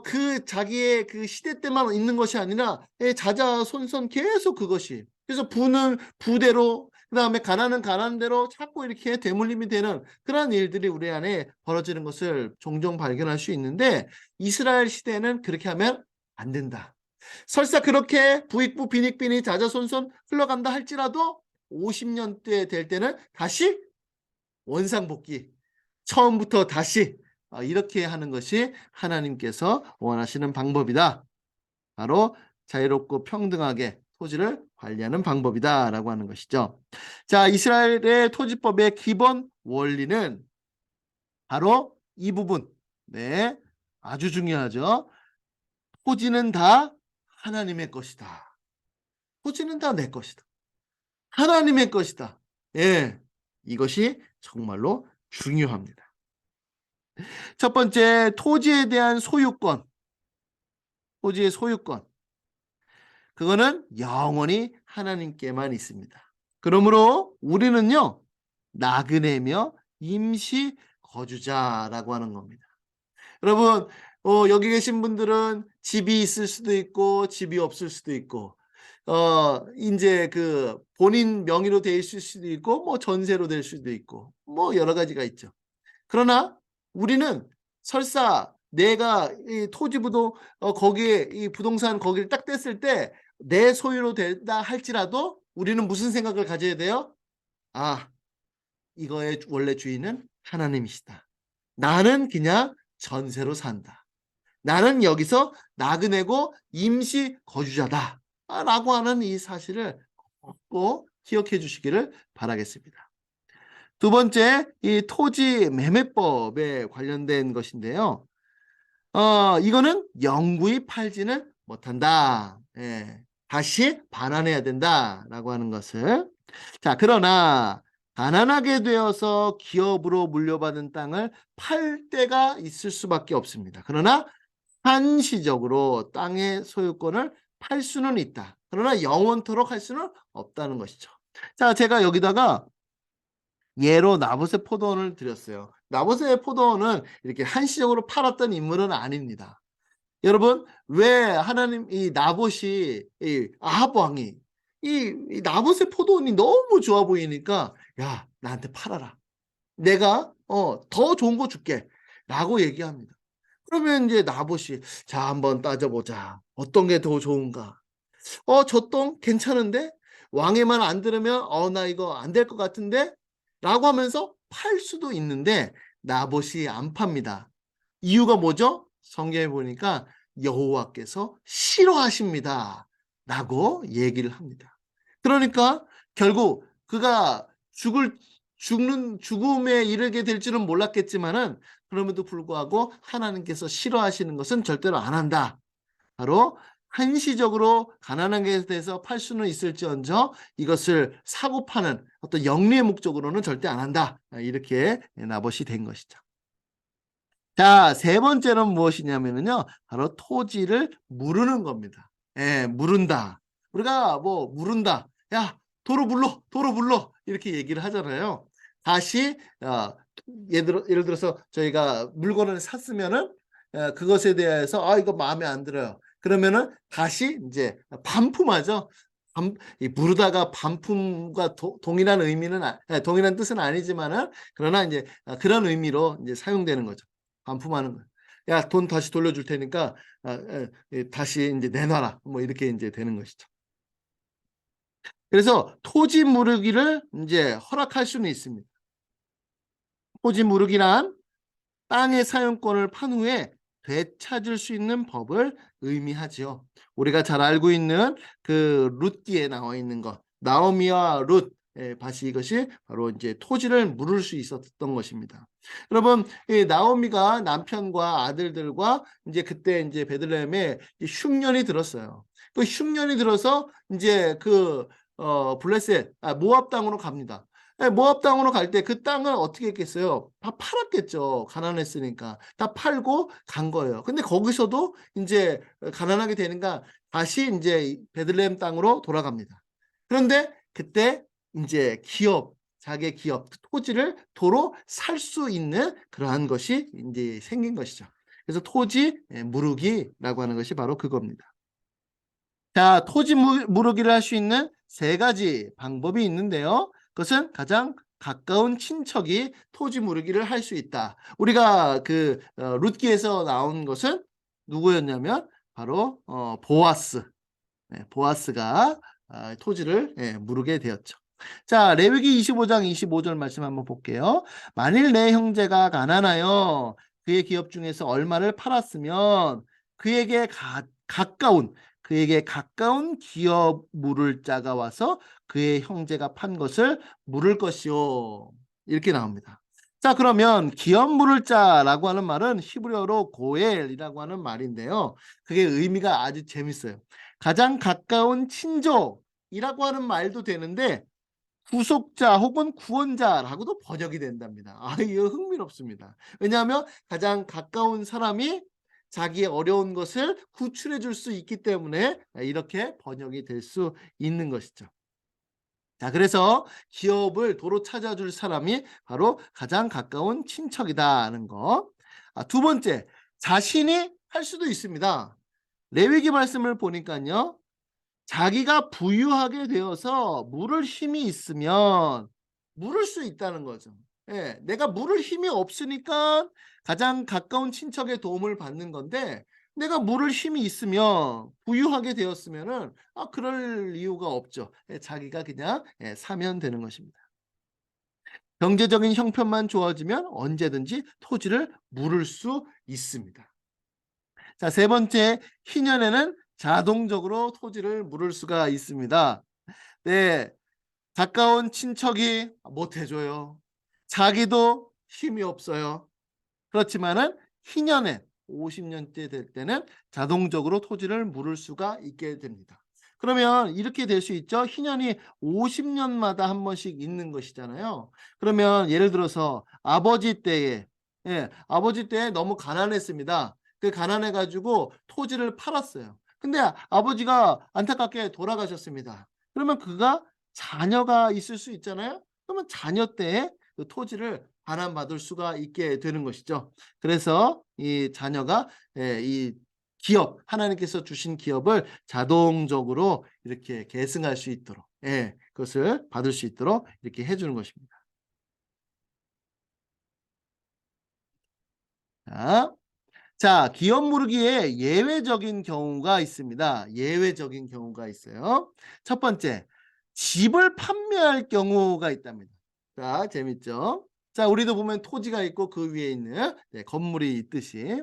그 자기의 그 시대 때만 있는 것이 아니라 자자손손 계속 그것이 그래서 부는 부대로 그다음에 가난은 가난대로 자꾸 이렇게 대물림이 되는 그런 일들이 우리 안에 벌어지는 것을 종종 발견할 수 있는데 이스라엘 시대는 그렇게 하면 안 된다. 설사 그렇게 부익부 빈익빈이 자자손손 흘러간다 할지라도 50년대 될 때는 다시 원상복귀 처음부터 다시 이렇게 하는 것이 하나님께서 원하시는 방법이다. 바로 자유롭고 평등하게 토지를 관리하는 방법이다라고 하는 것이죠. 자, 이스라엘의 토지법의 기본 원리는 바로 이 부분. 네, 아주 중요하죠. 토지는 다 하나님의 것이다. 토지는 다 내 것이다. 하나님의 것이다. 예, 이것이 정말로 중요합니다. 첫 번째, 토지에 대한 소유권. 토지의 소유권. 그거는 영원히 하나님께만 있습니다. 그러므로 우리는요, 나그네며 임시 거주자라고 하는 겁니다. 여러분, 여기 계신 분들은 집이 있을 수도 있고 집이 없을 수도 있고 이제 그 본인 명의로 돼 있을 수도 있고 뭐 전세로 될 수도 있고 뭐 여러 가지가 있죠. 그러나 우리는 설사 내가 이 토지부도 거기에 이 부동산 거기를 딱 뗐을 때 내 소유로 된다 할지라도 우리는 무슨 생각을 가져야 돼요? 아, 이거의 원래 주인은 하나님이시다. 나는 그냥 전세로 산다. 나는 여기서 나그네고 임시 거주자다. 라고 하는 이 사실을 꼭 기억해 주시기를 바라겠습니다. 두 번째, 이 토지 매매법에 관련된 것인데요. 이거는 영구히 팔지는 못한다. 예, 다시 반환해야 된다라고 하는 것을. 자, 그러나 가난하게 되어서 기업으로 물려받은 땅을 팔 때가 있을 수밖에 없습니다. 그러나 한시적으로 땅의 소유권을 팔 수는 있다. 그러나 영원토록 할 수는 없다는 것이죠. 자, 제가 여기다가 예로 나봇의 포도원을 드렸어요. 나봇의 포도원은 이렇게 한시적으로 팔았던 인물은 아닙니다. 여러분, 왜 하나님 이 나봇이 이 아합 왕이 이 나봇의 포도원이 너무 좋아 보이니까 야, 나한테 팔아라. 내가 더 좋은 거 줄게라고 얘기합니다. 그러면 이제 나봇이 자, 한번 따져보자. 어떤 게 더 좋은가? 저 똥 괜찮은데? 왕의 말 안 들으면 나 이거 안 될 것 같은데? 라고 하면서 팔 수도 있는데 나봇이 안 팝니다. 이유가 뭐죠? 성경에 보니까 여호와께서 싫어하십니다. 라고 얘기를 합니다. 그러니까 결국 그가 죽음에 이르게 될지는 몰랐겠지만은 그럼에도 불구하고 하나님께서 싫어하시는 것은 절대로 안 한다. 바로 한시적으로 가난한 것에 대해서 팔 수는 있을지언정 이것을 사고 파는 어떤 영리의 목적으로는 절대 안 한다. 이렇게 나봇이 된 것이죠. 자, 세 번째는 무엇이냐면요. 바로 토지를 무르는 겁니다. 예, 무른다. 우리가 뭐 무른다. 야, 도로 불러. 이렇게 얘기를 하잖아요. 다시 예를 들어서 저희가 물건을 샀으면은 그것에 대해서 이거 마음에 안 들어요. 그러면은 다시 이제 반품하죠. 무르다가 반품과 동일한 의미는 동일한 뜻은 아니지만은 그러나 이제 그런 의미로 이제 사용되는 거죠. 반품하는 거예요. 야, 돈 다시 돌려줄 테니까 다시 이제 내놔라. 뭐 이렇게 이제 되는 것이죠. 그래서 토지 무르기를 이제 허락할 수는 있습니다. 토지 무르기란 땅의 사용권을 판 후에 되찾을 수 있는 법을 의미하지요. 우리가 잘 알고 있는 그 룻기에 나와 있는 것, 나오미와 룻 밭이 이것이 바로 이제 토지를 물을 수 있었던 것입니다. 여러분, 이 나오미가 남편과 아들들과 이제 그때 이제 베들레헴에 흉년이 들었어요. 그 흉년이 들어서 이제 그 블레셋 모압 땅으로 갑니다. 모압 땅으로 갈 때 그 땅을 어떻게 했겠어요? 다 팔았겠죠. 가난했으니까. 다 팔고 간 거예요. 근데 거기서도 이제 가난하게 되니까 다시 이제 베들레헴 땅으로 돌아갑니다. 그런데 그때 이제 자기의 기업, 토지를 도로 살 수 있는 그러한 것이 이제 생긴 것이죠. 그래서 토지 무르기라고 하는 것이 바로 그겁니다. 자, 토지 무르기를 할 수 있는 세 가지 방법이 있는데요. 그것은 가장 가까운 친척이 토지 무르기를 할 수 있다. 우리가 그 룻기에서 나온 것은 누구였냐면 바로 보아스. 보아스가 토지를 무르게 되었죠. 자, 레위기 25장 25절 말씀 한번 볼게요. 만일 내 형제가 가난하여 그의 기업 중에서 얼마를 팔았으면 그에게 가까운 기업 물을 자가 와서 그의 형제가 판 것을 물을 것이요. 이렇게 나옵니다. 자, 그러면 기업 물을 자라고 하는 말은 히브리어로 고엘이라고 하는 말인데요. 그게 의미가 아주 재밌어요. 가장 가까운 친족이라고 하는 말도 되는데 구속자 혹은 구원자라고도 번역이 된답니다. 이거 흥미롭습니다. 왜냐하면 가장 가까운 사람이 자기의 어려운 것을 구출해 줄 수 있기 때문에 이렇게 번역이 될 수 있는 것이죠. 자, 그래서 기업을 도로 찾아줄 사람이 바로 가장 가까운 친척이다는 거. 두 번째, 자신이 할 수도 있습니다. 레위기 말씀을 보니까요. 자기가 부유하게 되어서 물을 힘이 있으면 물을 수 있다는 거죠. 예, 내가 물을 힘이 없으니까 가장 가까운 친척의 도움을 받는 건데 내가 물을 힘이 있으면 부유하게 되었으면은 그럴 이유가 없죠. 예, 자기가 그냥 사면 되는 것입니다. 경제적인 형편만 좋아지면 언제든지 토지를 물을 수 있습니다. 자, 세 번째, 희년에는 자동적으로 토지를 물을 수가 있습니다. 네, 가까운 친척이 못 해줘요. 자기도 힘이 없어요. 그렇지만은 희년에 50년째 될 때는 자동적으로 토지를 물을 수가 있게 됩니다. 그러면 이렇게 될 수 있죠. 희년이 50년마다 한 번씩 있는 것이잖아요. 그러면 예를 들어서 아버지 때에 아버지 때에 너무 가난했습니다. 그 가난해 가지고 토지를 팔았어요. 근데 아버지가 안타깝게 돌아가셨습니다. 그러면 그가 자녀가 있을 수 있잖아요. 그러면 자녀 때에 그 토지를 반환받을 수가 있게 되는 것이죠. 그래서 이 자녀가 이 기업, 하나님께서 주신 기업을 자동적으로 이렇게 계승할 수 있도록, 그것을 받을 수 있도록 이렇게 해 주는 것입니다. 자, 기업 무르기에 예외적인 경우가 있습니다. 예외적인 경우가 있어요. 첫 번째, 집을 판매할 경우가 있답니다. 자, 재밌죠? 자, 우리도 보면 토지가 있고 그 위에 있는 건물이 있듯이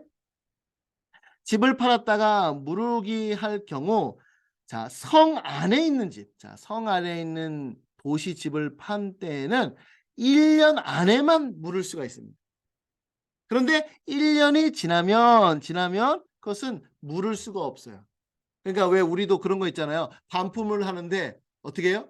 집을 팔았다가 무르기 할 경우, 자, 성 안에 있는 집, 자, 성 안에 있는 도시 집을 판 때에는 1년 안에만 물을 수가 있습니다. 그런데 1년이 지나면 그것은 물을 수가 없어요. 그러니까 왜 우리도 그런 거 있잖아요. 반품을 하는데 어떻게 해요?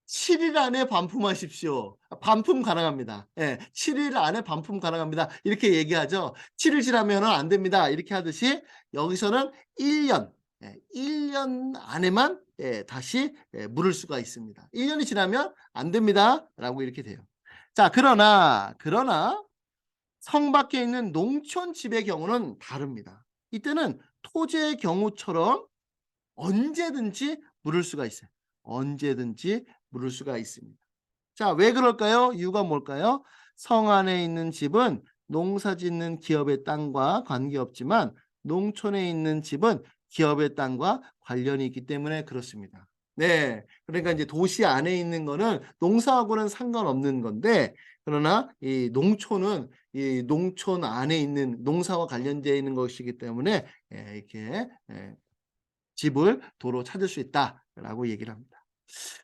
7일 안에 반품하십시오. 반품 가능합니다. 7일 안에 반품 가능합니다. 이렇게 얘기하죠. 7일 지나면은 안 됩니다. 이렇게 하듯이 여기서는 1년, 1년 안에만 다시 물을 수가 있습니다. 1년이 지나면 안 됩니다라고 이렇게 돼요. 자, 그러나 성 밖에 있는 농촌 집의 경우는 다릅니다. 이때는 토지의 경우처럼 언제든지 물을 수가 있어요. 언제든지 물을 수가 있습니다. 자, 왜 그럴까요? 이유가 뭘까요? 성 안에 있는 집은 농사 짓는 기업의 땅과 관계없지만 농촌에 있는 집은 기업의 땅과 관련이 있기 때문에 그렇습니다. 네. 그러니까 이제 도시 안에 있는 거는 농사하고는 상관없는 건데, 그러나 이 농촌은 이 농촌 안에 있는 농사와 관련되어 있는 것이기 때문에 이렇게 집을 도로 찾을 수 있다라고 얘기를 합니다.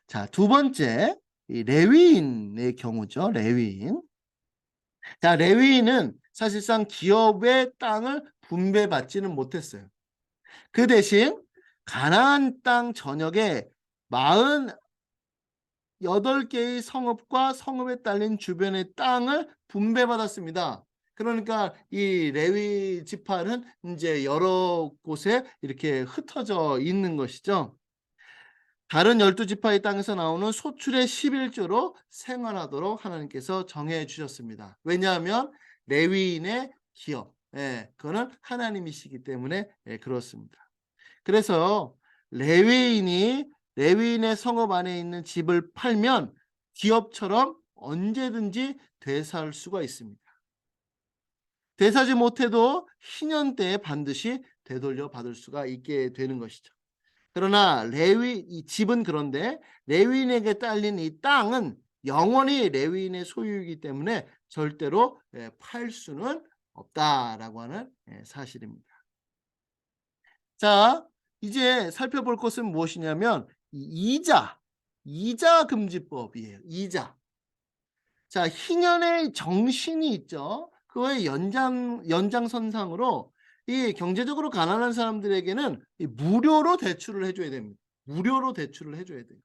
자, 두 번째, 이 레위인의 경우죠. 레위인. 자, 레위인은 사실상 기업의 땅을 분배받지는 못했어요. 그 대신 가나안 땅 전역에 48개의 성읍과 성읍에 딸린 주변의 땅을 분배받았습니다. 그러니까 이 레위 지파는 이제 여러 곳에 이렇게 흩어져 있는 것이죠. 다른 12지파의 땅에서 나오는 소출의 11조로 생활하도록 하나님께서 정해 주셨습니다. 왜냐하면 레위인의 기업, 그거는 하나님이시기 때문에 그렇습니다. 그래서 레위인의 성읍 안에 있는 집을 팔면 기업처럼 언제든지 되살 수가 있습니다. 되사지 못해도 희년 때에 반드시 되돌려 받을 수가 있게 되는 것이죠. 그러나 이 집은 그런데 레위인에게 딸린 이 땅은 영원히 레위인의 소유이기 때문에 절대로 팔 수는 없다라고 하는 사실입니다. 자, 이제 살펴볼 것은 무엇이냐면 이자 금지법이에요. 이자. 자, 희년의 정신이 있죠. 그거의 연장선상으로 이 경제적으로 가난한 사람들에게는 이 무료로 대출을 해줘야 됩니다. 무료로 대출을 해줘야 돼요.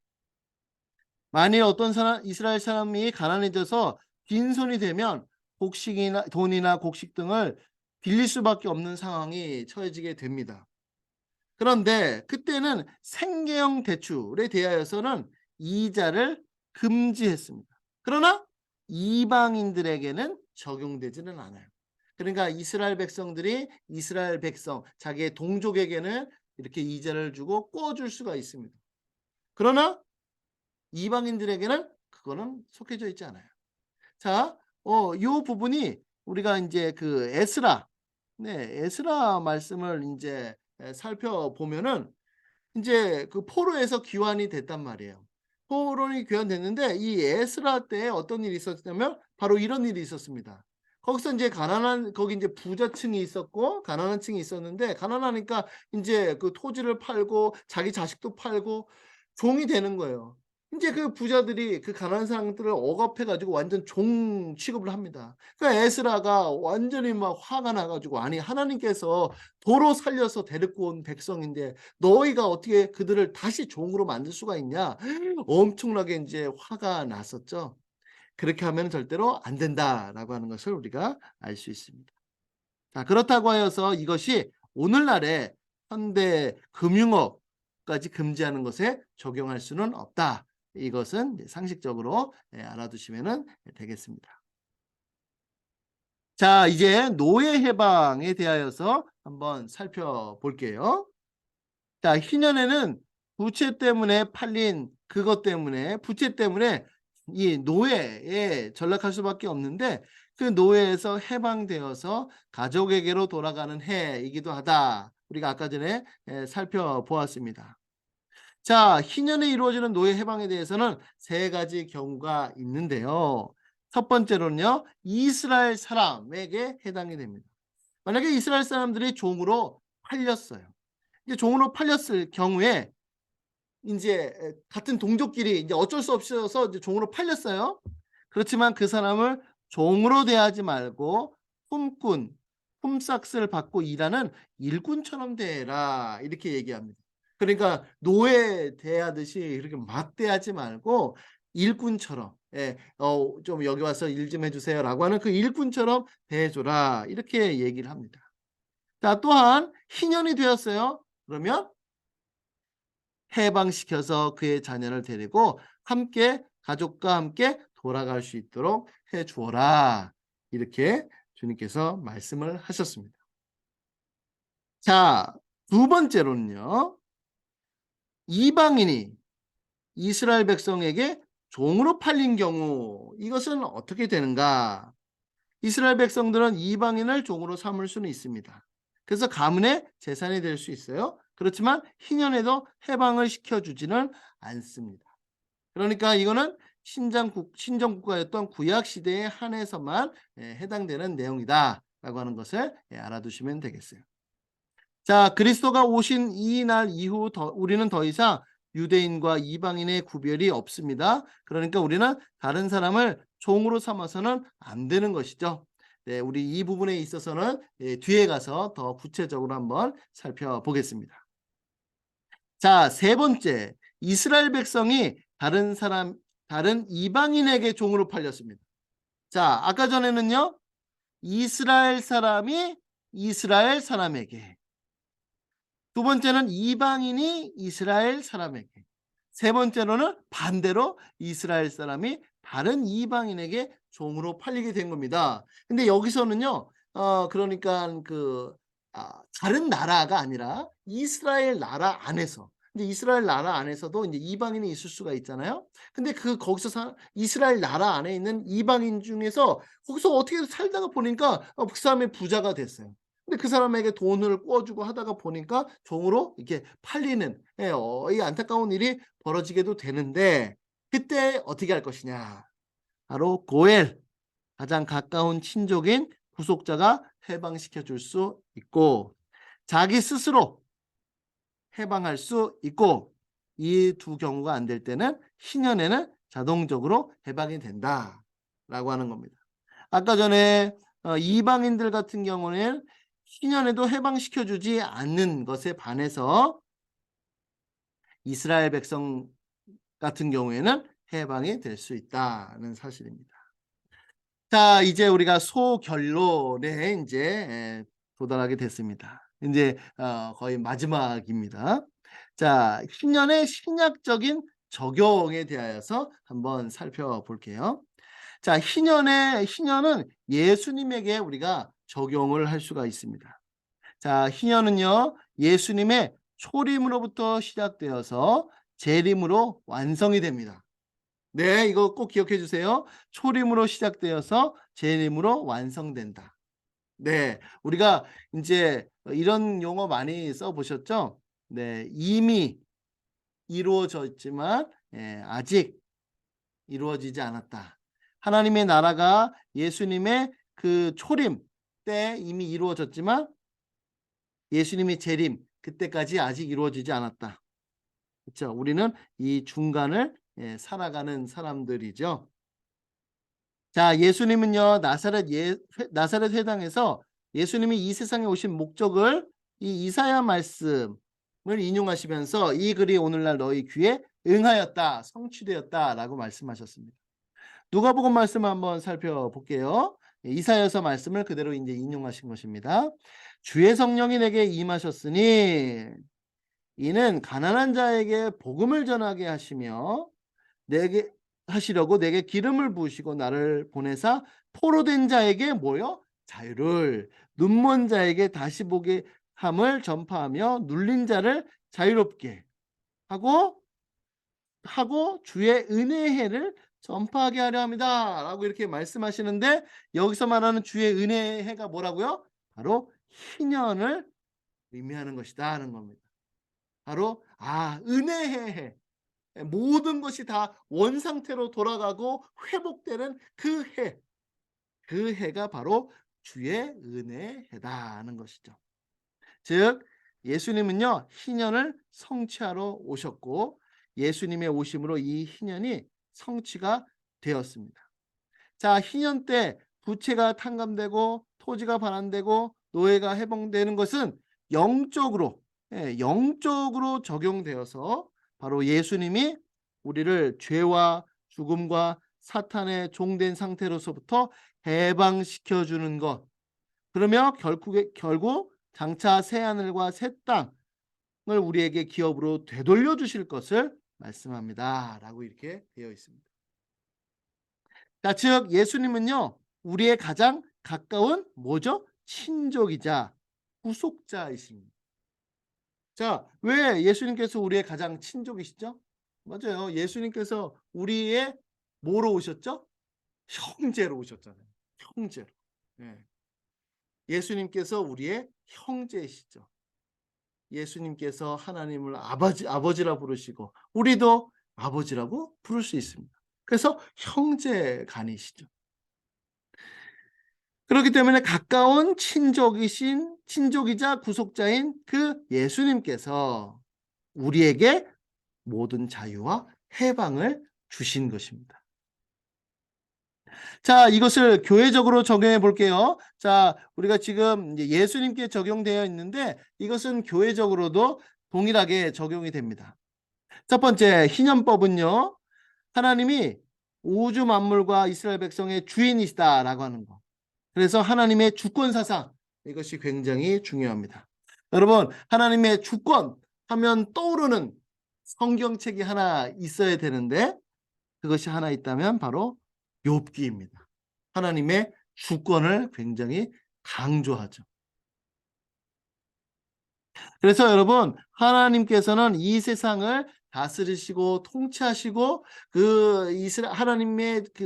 만일 어떤 사람, 이스라엘 사람이 가난해져서 빈손이 되면 곡식이나 돈이나 곡식 등을 빌릴 수밖에 없는 상황이 처해지게 됩니다. 그런데 그때는 생계형 대출에 대하여서는 이자를 금지했습니다. 그러나 이방인들에게는 적용되지는 않아요. 그러니까 이스라엘 백성들이 이스라엘 백성, 자기의 동족에게는 이렇게 이자를 주고 꿔줄 수가 있습니다. 그러나 이방인들에게는 그거는 속해져 있지 않아요. 자, 요 부분이 우리가 이제 그 에스라, 네, 에스라 말씀을 이제 살펴보면은 이제 그 포로에서 귀환이 됐단 말이에요. 포로이 귀환됐는데 이 에스라 때에 어떤 일이 있었냐면 바로 이런 일이 있었습니다. 거기서 이제 가난한 거기 이제 부자층이 있었고 가난한 층이 있었는데 가난하니까 인제 그 토지를 팔고 자기 자식도 팔고 종이 되는 거예요. 인제 그 부자들이 그 가난한 사람들을 억압해 가지고 완전 종 취급을 합니다. 그러니까 에스라가 완전히 막 화가 나 가지고 "아니 하나님께서 도로 살려서 데리고 온 백성인데 너희가 어떻게 그들을 다시 종으로 만들 수가 있냐?" 엄청나게 인제 화가 났었죠. '그렇게 하면은 절대로 안 된다.'라고 하는 것을 우리가 알 수 있습니다. 자, 그렇다고 하여서 이것이 오늘날의 현대 금융업까지 금지하는 것에 적용할 수는 없다. 이것은 이제 상식적으로 알아두시면은 되겠습니다. 자, 이제 노예 해방에 대하여서 한번 살펴볼게요. 자, 희년에는 부채 때문에 팔린 그것 때문에 부채 때문에 이 노예에 전락할 수밖에 없는데 그 노예에서 해방되어서 가족에게로 돌아가는 해이기도 하다. 우리가 아까 전에 살펴보았습니다. 자, 희년에 이루어지는 노예 해방에 대해서는 세 가지 경우가 있는데요. 첫 번째로는요, 이스라엘 사람에게 해당이 됩니다. 만약에 이스라엘 사람들이 종으로 팔렸어요. 이제 종으로 팔렸을 경우에 인제 같은 동족끼리 이제 어쩔 수 없어서 이제 종으로 팔렸어요. 그렇지만 그 사람을 종으로 대하지 말고 품꾼, 품삯을 받고 일하는 일꾼처럼 대해라 이렇게 얘기합니다. 그러니까 노예 대하듯이 이렇게 맞대하지 말고 일꾼처럼 "좀 여기 와서 일 좀 해 주세요."라고 하는 그 일꾼처럼 대해 줘라 이렇게 얘기를 합니다. 자, 또한 희년이 되었어요. 그러면 해방시켜서 그의 자녀를 데리고 함께 가족과 함께 돌아갈 수 있도록 해 주어라. 이렇게 주님께서 말씀을 하셨습니다. 자, 두 번째로는요. 이방인이 이스라엘 백성에게 종으로 팔린 경우 이것은 어떻게 되는가? 이스라엘 백성들은 이방인을 종으로 삼을 수는 있습니다. 그래서 가문의 재산이 될 수 있어요. 그렇지만 희년에도 해방을 시켜주지는 않습니다. 그러니까 이거는 신정국가였던 구약 시대에 한해서만 해당되는 내용이다라고 하는 것을 알아두시면 되겠어요. 자, 그리스도가 오신 이 날 이후 우리는 더 이상 유대인과 이방인의 구별이 없습니다. 그러니까 우리는 다른 사람을 종으로 삼아서는 안 되는 것이죠. 네, 우리 이 부분에 있어서는 뒤에 가서 더 구체적으로 한번 살펴보겠습니다. 자, 세 번째, 이스라엘 백성이 다른 이방인에게 종으로 팔렸습니다. 자, 아까 전에는요, 이스라엘 사람이 이스라엘 사람에게, 두 번째는 이방인이 이스라엘 사람에게, 세 번째로는 반대로 이스라엘 사람이 다른 이방인에게 종으로 팔리게 된 겁니다. 근데 여기서는요, 그러니까 다른 나라가 아니라 이스라엘 나라 안에서, 근데 이스라엘 나라 안에서도 이제 이방인이 있을 수가 있잖아요. 근데 거기서 이스라엘 나라 안에 있는 이방인 중에서 거기서 어떻게 살다가 보니까 그 사람이 부자가 됐어요. 근데 그 사람에게 돈을 꿔주고 하다가 보니까 종으로 이렇게 팔리는 이 안타까운 일이 벌어지게도 되는데 그때 어떻게 할 것이냐. 바로 고엘, 가장 가까운 친족인 구속자가 해방시켜 줄 수 있고 자기 스스로 해방할 수 있고 이 두 경우가 안 될 때는 희년에는 자동적으로 해방이 된다라고 하는 겁니다. 아까 전에 이방인들 같은 경우는 희년에도 해방시켜 주지 않는 것에 반해서 이스라엘 백성 같은 경우에는 해방이 될 수 있다는 사실입니다. 자, 이제 우리가 소결론에 이제 도달하게 됐습니다. 이제 거의 마지막입니다. 자, 신년의 신약적인 적용에 대하여서 한번 살펴볼게요. 자, 희년은 예수님에게 우리가 적용을 할 수가 있습니다. 자, 희년은요, 예수님의 초림으로부터 시작되어서 재림으로 완성이 됩니다. 네, 이거 꼭 기억해 주세요. 초림으로 시작되어서 재림으로 완성된다. 네, 우리가 이제 이런 용어 많이 써보셨죠? 네, 이미 이루어졌지만 아직 이루어지지 않았다. 하나님의 나라가 예수님의 그 초림 때 이미 이루어졌지만 예수님의 재림 그때까지 아직 이루어지지 않았다. 그렇죠? 우리는 이 중간을 살아가는 사람들이죠. 자, 예수님은요, 나사렛 회당에서 예수님이 이 세상에 오신 목적을 이 이사야 말씀을 인용하시면서 이 글이 오늘날 너희 귀에 응하였다, 성취되었다라고 말씀하셨습니다. 누가복음 말씀 한번 살펴볼게요. 이사야서 말씀을 그대로 이제 인용하신 것입니다. 주의 성령이 내게 임하셨으니 이는 가난한 자에게 복음을 전하게 하시며 내게 하시려고 내게 기름을 부으시고 나를 보내사 포로된 자에게 뭐요? 자유를, 눈먼 자에게 다시 보게 함을 전파하며 눌린 자를 자유롭게 하고 주의 은혜의 해를 전파하게 하려 합니다. 라고 이렇게 말씀하시는데 여기서 말하는 주의 은혜의 해가 뭐라고요? 바로 희년을 의미하는 것이다 하는 겁니다. 바로 은혜의 해. 모든 것이 다 원상태로 돌아가고 회복되는 그 해. 그 해가 바로 주의 은혜의 해다 하는 것이죠. 즉 예수님은요, 희년을 성취하러 오셨고 예수님의 오심으로 이 희년이 성취가 되었습니다. 자, 희년 때 부채가 탕감되고 토지가 반환되고 노예가 해방되는 것은 영적으로 적용되어서 바로 예수님이 우리를 죄와 죽음과 사탄의 종된 상태로서부터 해방시켜 주는 것. 그러며 결국 장차 새 하늘과 새 땅을 우리에게 기업으로 되돌려 주실 것을 말씀합니다. 라고 이렇게 되어 있습니다. 자, 즉 예수님은요, 우리의 가장 가까운 뭐죠? 친족이자 구속자이십니다. 자, 왜 예수님께서 우리의 가장 친족이시죠? 맞아요. 예수님께서 우리의 뭐로 오셨죠? 형제로 오셨잖아요. 형제로. 네. 예수님께서 우리의 형제이시죠. 예수님께서 하나님을 아버지라 부르시고 우리도 아버지라고 부를 수 있습니다. 그래서 형제간이시죠. 그렇기 때문에 가까운 친족이자 구속자인 그 예수님께서 우리에게 모든 자유와 해방을 주신 것입니다. 자, 이것을 교회적으로 적용해 볼게요. 자, 우리가 지금 예수님께 적용되어 있는데 이것은 교회적으로도 동일하게 적용이 됩니다. 첫 번째, 희년법은요, 하나님이 우주 만물과 이스라엘 백성의 주인이시다라고 하는 거. 그래서 하나님의 주권 사상, 이것이 굉장히 중요합니다. 여러분, 하나님의 주권 하면 떠오르는 성경책이 하나 있어야 되는데 그것이 하나 있다면 바로 욥기입니다. 하나님의 주권을 굉장히 강조하죠. 그래서 여러분, 하나님께서는 이 세상을 다스리시고 통치하시고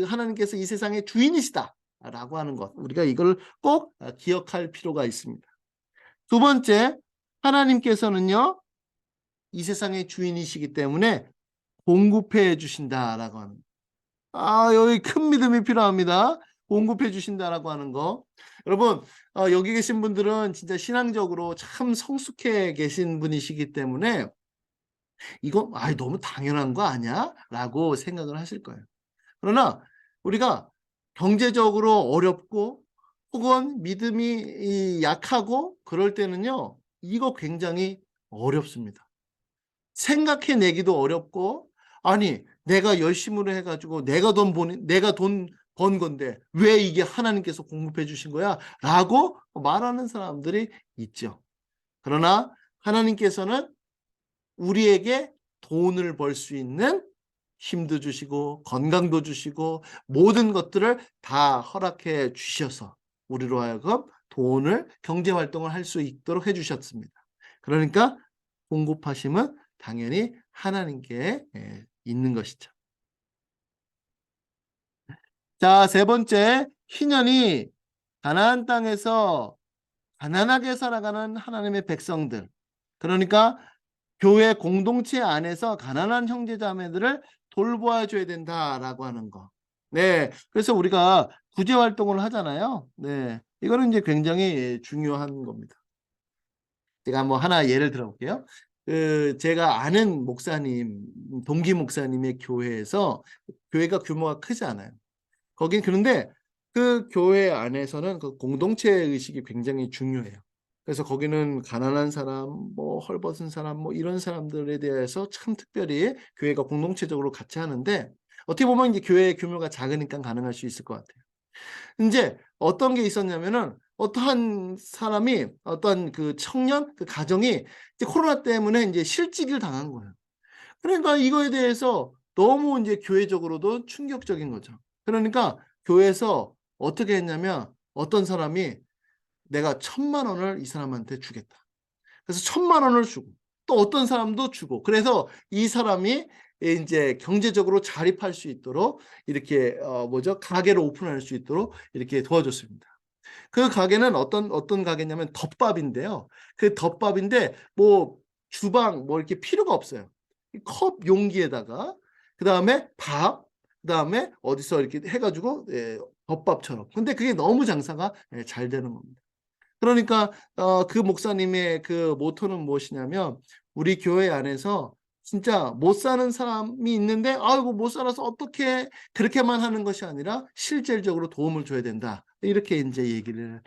하나님께서 이 세상의 주인이시다라고 하는 것, 우리가 이걸 꼭 기억할 필요가 있습니다. 두 번째, 하나님께서는요, 이 세상의 주인이시기 때문에 공급해 주신다라고 하는 여기 큰 믿음이 필요합니다. 공급해 주신다라고 하는 거. 여러분, 여기 계신 분들은 진짜 신앙적으로 참 성숙해 계신 분이시기 때문에 이거 너무 당연한 거 아니야? 라고 생각을 하실 거예요. 그러나 우리가 경제적으로 어렵고 혹은 믿음이 약하고 그럴 때는요, 이거 굉장히 어렵습니다. 생각해내기도 어렵고, 아니 내가 열심으로 해가지고 내가 돈 번 건데 왜 이게 하나님께서 공급해 주신 거야? 라고 말하는 사람들이 있죠. 그러나 하나님께서는 우리에게 돈을 벌 수 있는 힘도 주시고 건강도 주시고 모든 것들을 다 허락해 주셔서 우리로 하여금 돈을 경제 활동을 할 수 있도록 해 주셨습니다. 그러니까 공급하심은 당연히 하나님께 있는 것이죠. 자, 세 번째, 희년이 가나안 땅에서 가난하게 살아가는 하나님의 백성들. 그러니까 교회 공동체 안에서 가난한 형제자매들을 돌보아 줘야 된다라고 하는 거. 네. 그래서 우리가 구제 활동을 하잖아요. 네. 이거는 이제 굉장히 중요한 겁니다. 제가 뭐 하나 예를 들어 볼게요. 제가 아는 목사님, 동기 목사님의 교회에서 교회가 규모가 크지 않아요. 거긴 그런데 그 교회 안에서는 그 공동체 의식이 굉장히 중요해요. 그래서 거기는 가난한 사람, 뭐 헐벗은 사람, 뭐 이런 사람들에 대해서 참 특별히 교회가 공동체적으로 같이 하는데 어떻게 보면 이제 교회의 규모가 작으니까 가능할 수 있을 것 같아요. 인제 어떤 게 있었냐면은 어떠한 사람이 어떤 그 청년 그 가정이 이제 코로나 때문에 인제 실직을 당한 거예요. 그러니까 이거에 대해서 너무 인제 교회적으로도 충격적인 거죠. 그러니까 교회에서 어떻게 했냐면 어떤 사람이 "내가 1,000,000 원을 이 사람한테 주겠다." 그래서 1,000,000 원을 주고 또 어떤 사람도 주고 그래서 이 사람이 인제 경제적으로 자립할 수 있도록 이렇게 가게를 오픈할 수 있도록 이렇게 도와줬습니다. 그 가게는 어떤 가게냐면 덮밥인데요. 그 덮밥인데 뭐 주방 뭐 이렇게 필요가 없어요. 이 컵 용기에다가 그다음에 밥 그다음에 어디서 이렇게 해 가지고 덮밥처럼. 근데 그게 너무 장사가 잘 되는 겁니다. 그러니까 그 목사님의 그 모토는 무엇이냐면 "우리 교회 안에서 진짜 못 사는 사람이 있는데 '아이고 못 살아서 어떡해.' 그렇게만 하는 것이 아니라 실질적으로 도움을 줘야 된다." 이렇게 인제 얘기를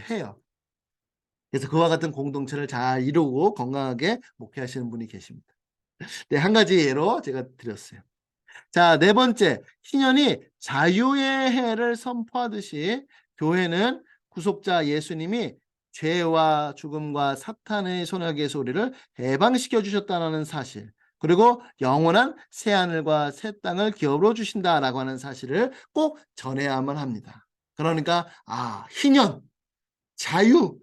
해요. 그래서 그와 같은 공동체를 잘 이루고 건강하게 목회하시는 분이 계십니다. 네, 한 가지 예로 제가 드렸어요. 자, 네 번째, 희년이 자유의 해를 선포하듯이 교회는 구속자 예수님이 죄와 죽음과 사탄의 소나기에서 우리를 해방시켜 주셨다는 사실, 그리고 영원한 새하늘과 새 땅을 기업으로 주신다라고 하는 사실을 꼭 전해야만 합니다. 그러니까 희년, 자유,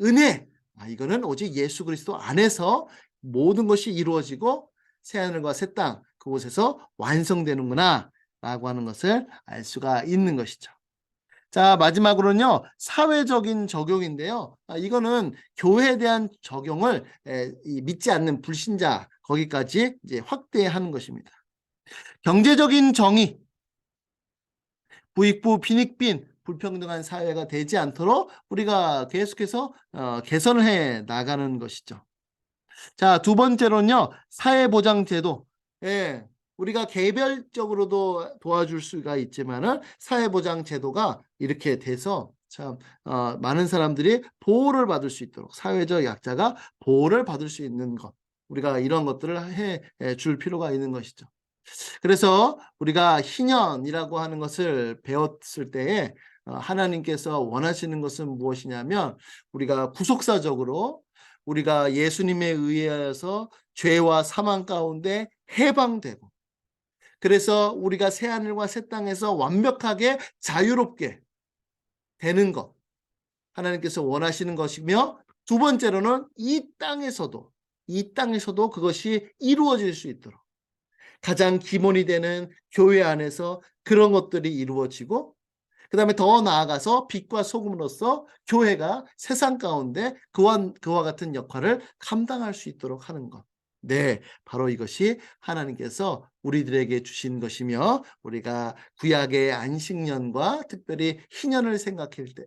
은혜, 이거는 오직 예수 그리스도 안에서 모든 것이 이루어지고 새하늘과 새 땅 그곳에서 완성되는구나 라고 하는 것을 알 수가 있는 것이죠. 자, 마지막으로는요, 사회적인 적용인데요. 이거는 교회에 대한 적용을 이 믿지 않는 불신자 거기까지 이제 확대하는 것입니다. 경제적인 정의, 부익부 빈익빈 불평등한 사회가 되지 않도록 우리가 계속해서 개선을 해 나가는 것이죠. 자, 두 번째로는요, 사회보장제도. 예, 우리가 개별적으로도 도와줄 수가 있지만은 사회보장제도가 이렇게 돼서 참 많은 사람들이 보호를 받을 수 있도록 사회적 약자가 보호를 받을 수 있는 것. 우리가 이런 것들을 해 줄 필요가 있는 것이죠. 그래서 우리가 희년이라고 하는 것을 배웠을 때에 하나님께서 원하시는 것은 무엇이냐면 우리가 구속사적으로 우리가 예수님에 의해서 죄와 사망 가운데 해방되고 그래서 우리가 새하늘과 새 땅에서 완벽하게 자유롭게 되는 것 하나님께서 원하시는 것이며 두 번째로는 이 땅에서도 그것이 이루어질 수 있도록 가장 기본이 되는 교회 안에서 그런 것들이 이루어지고 그다음에 더 나아가서 빛과 소금으로서 교회가 세상 가운데 그와 같은 역할을 감당할 수 있도록 하는 것. 네, 바로 이것이 하나님께서 우리들에게 주신 것이며 우리가 구약의 안식년과 특별히 희년을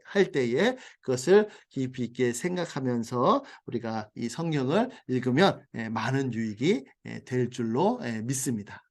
할 때에 그것을 깊이 있게 생각하면서 우리가 이 성경을 읽으면 많은 유익이 될 줄로 믿습니다.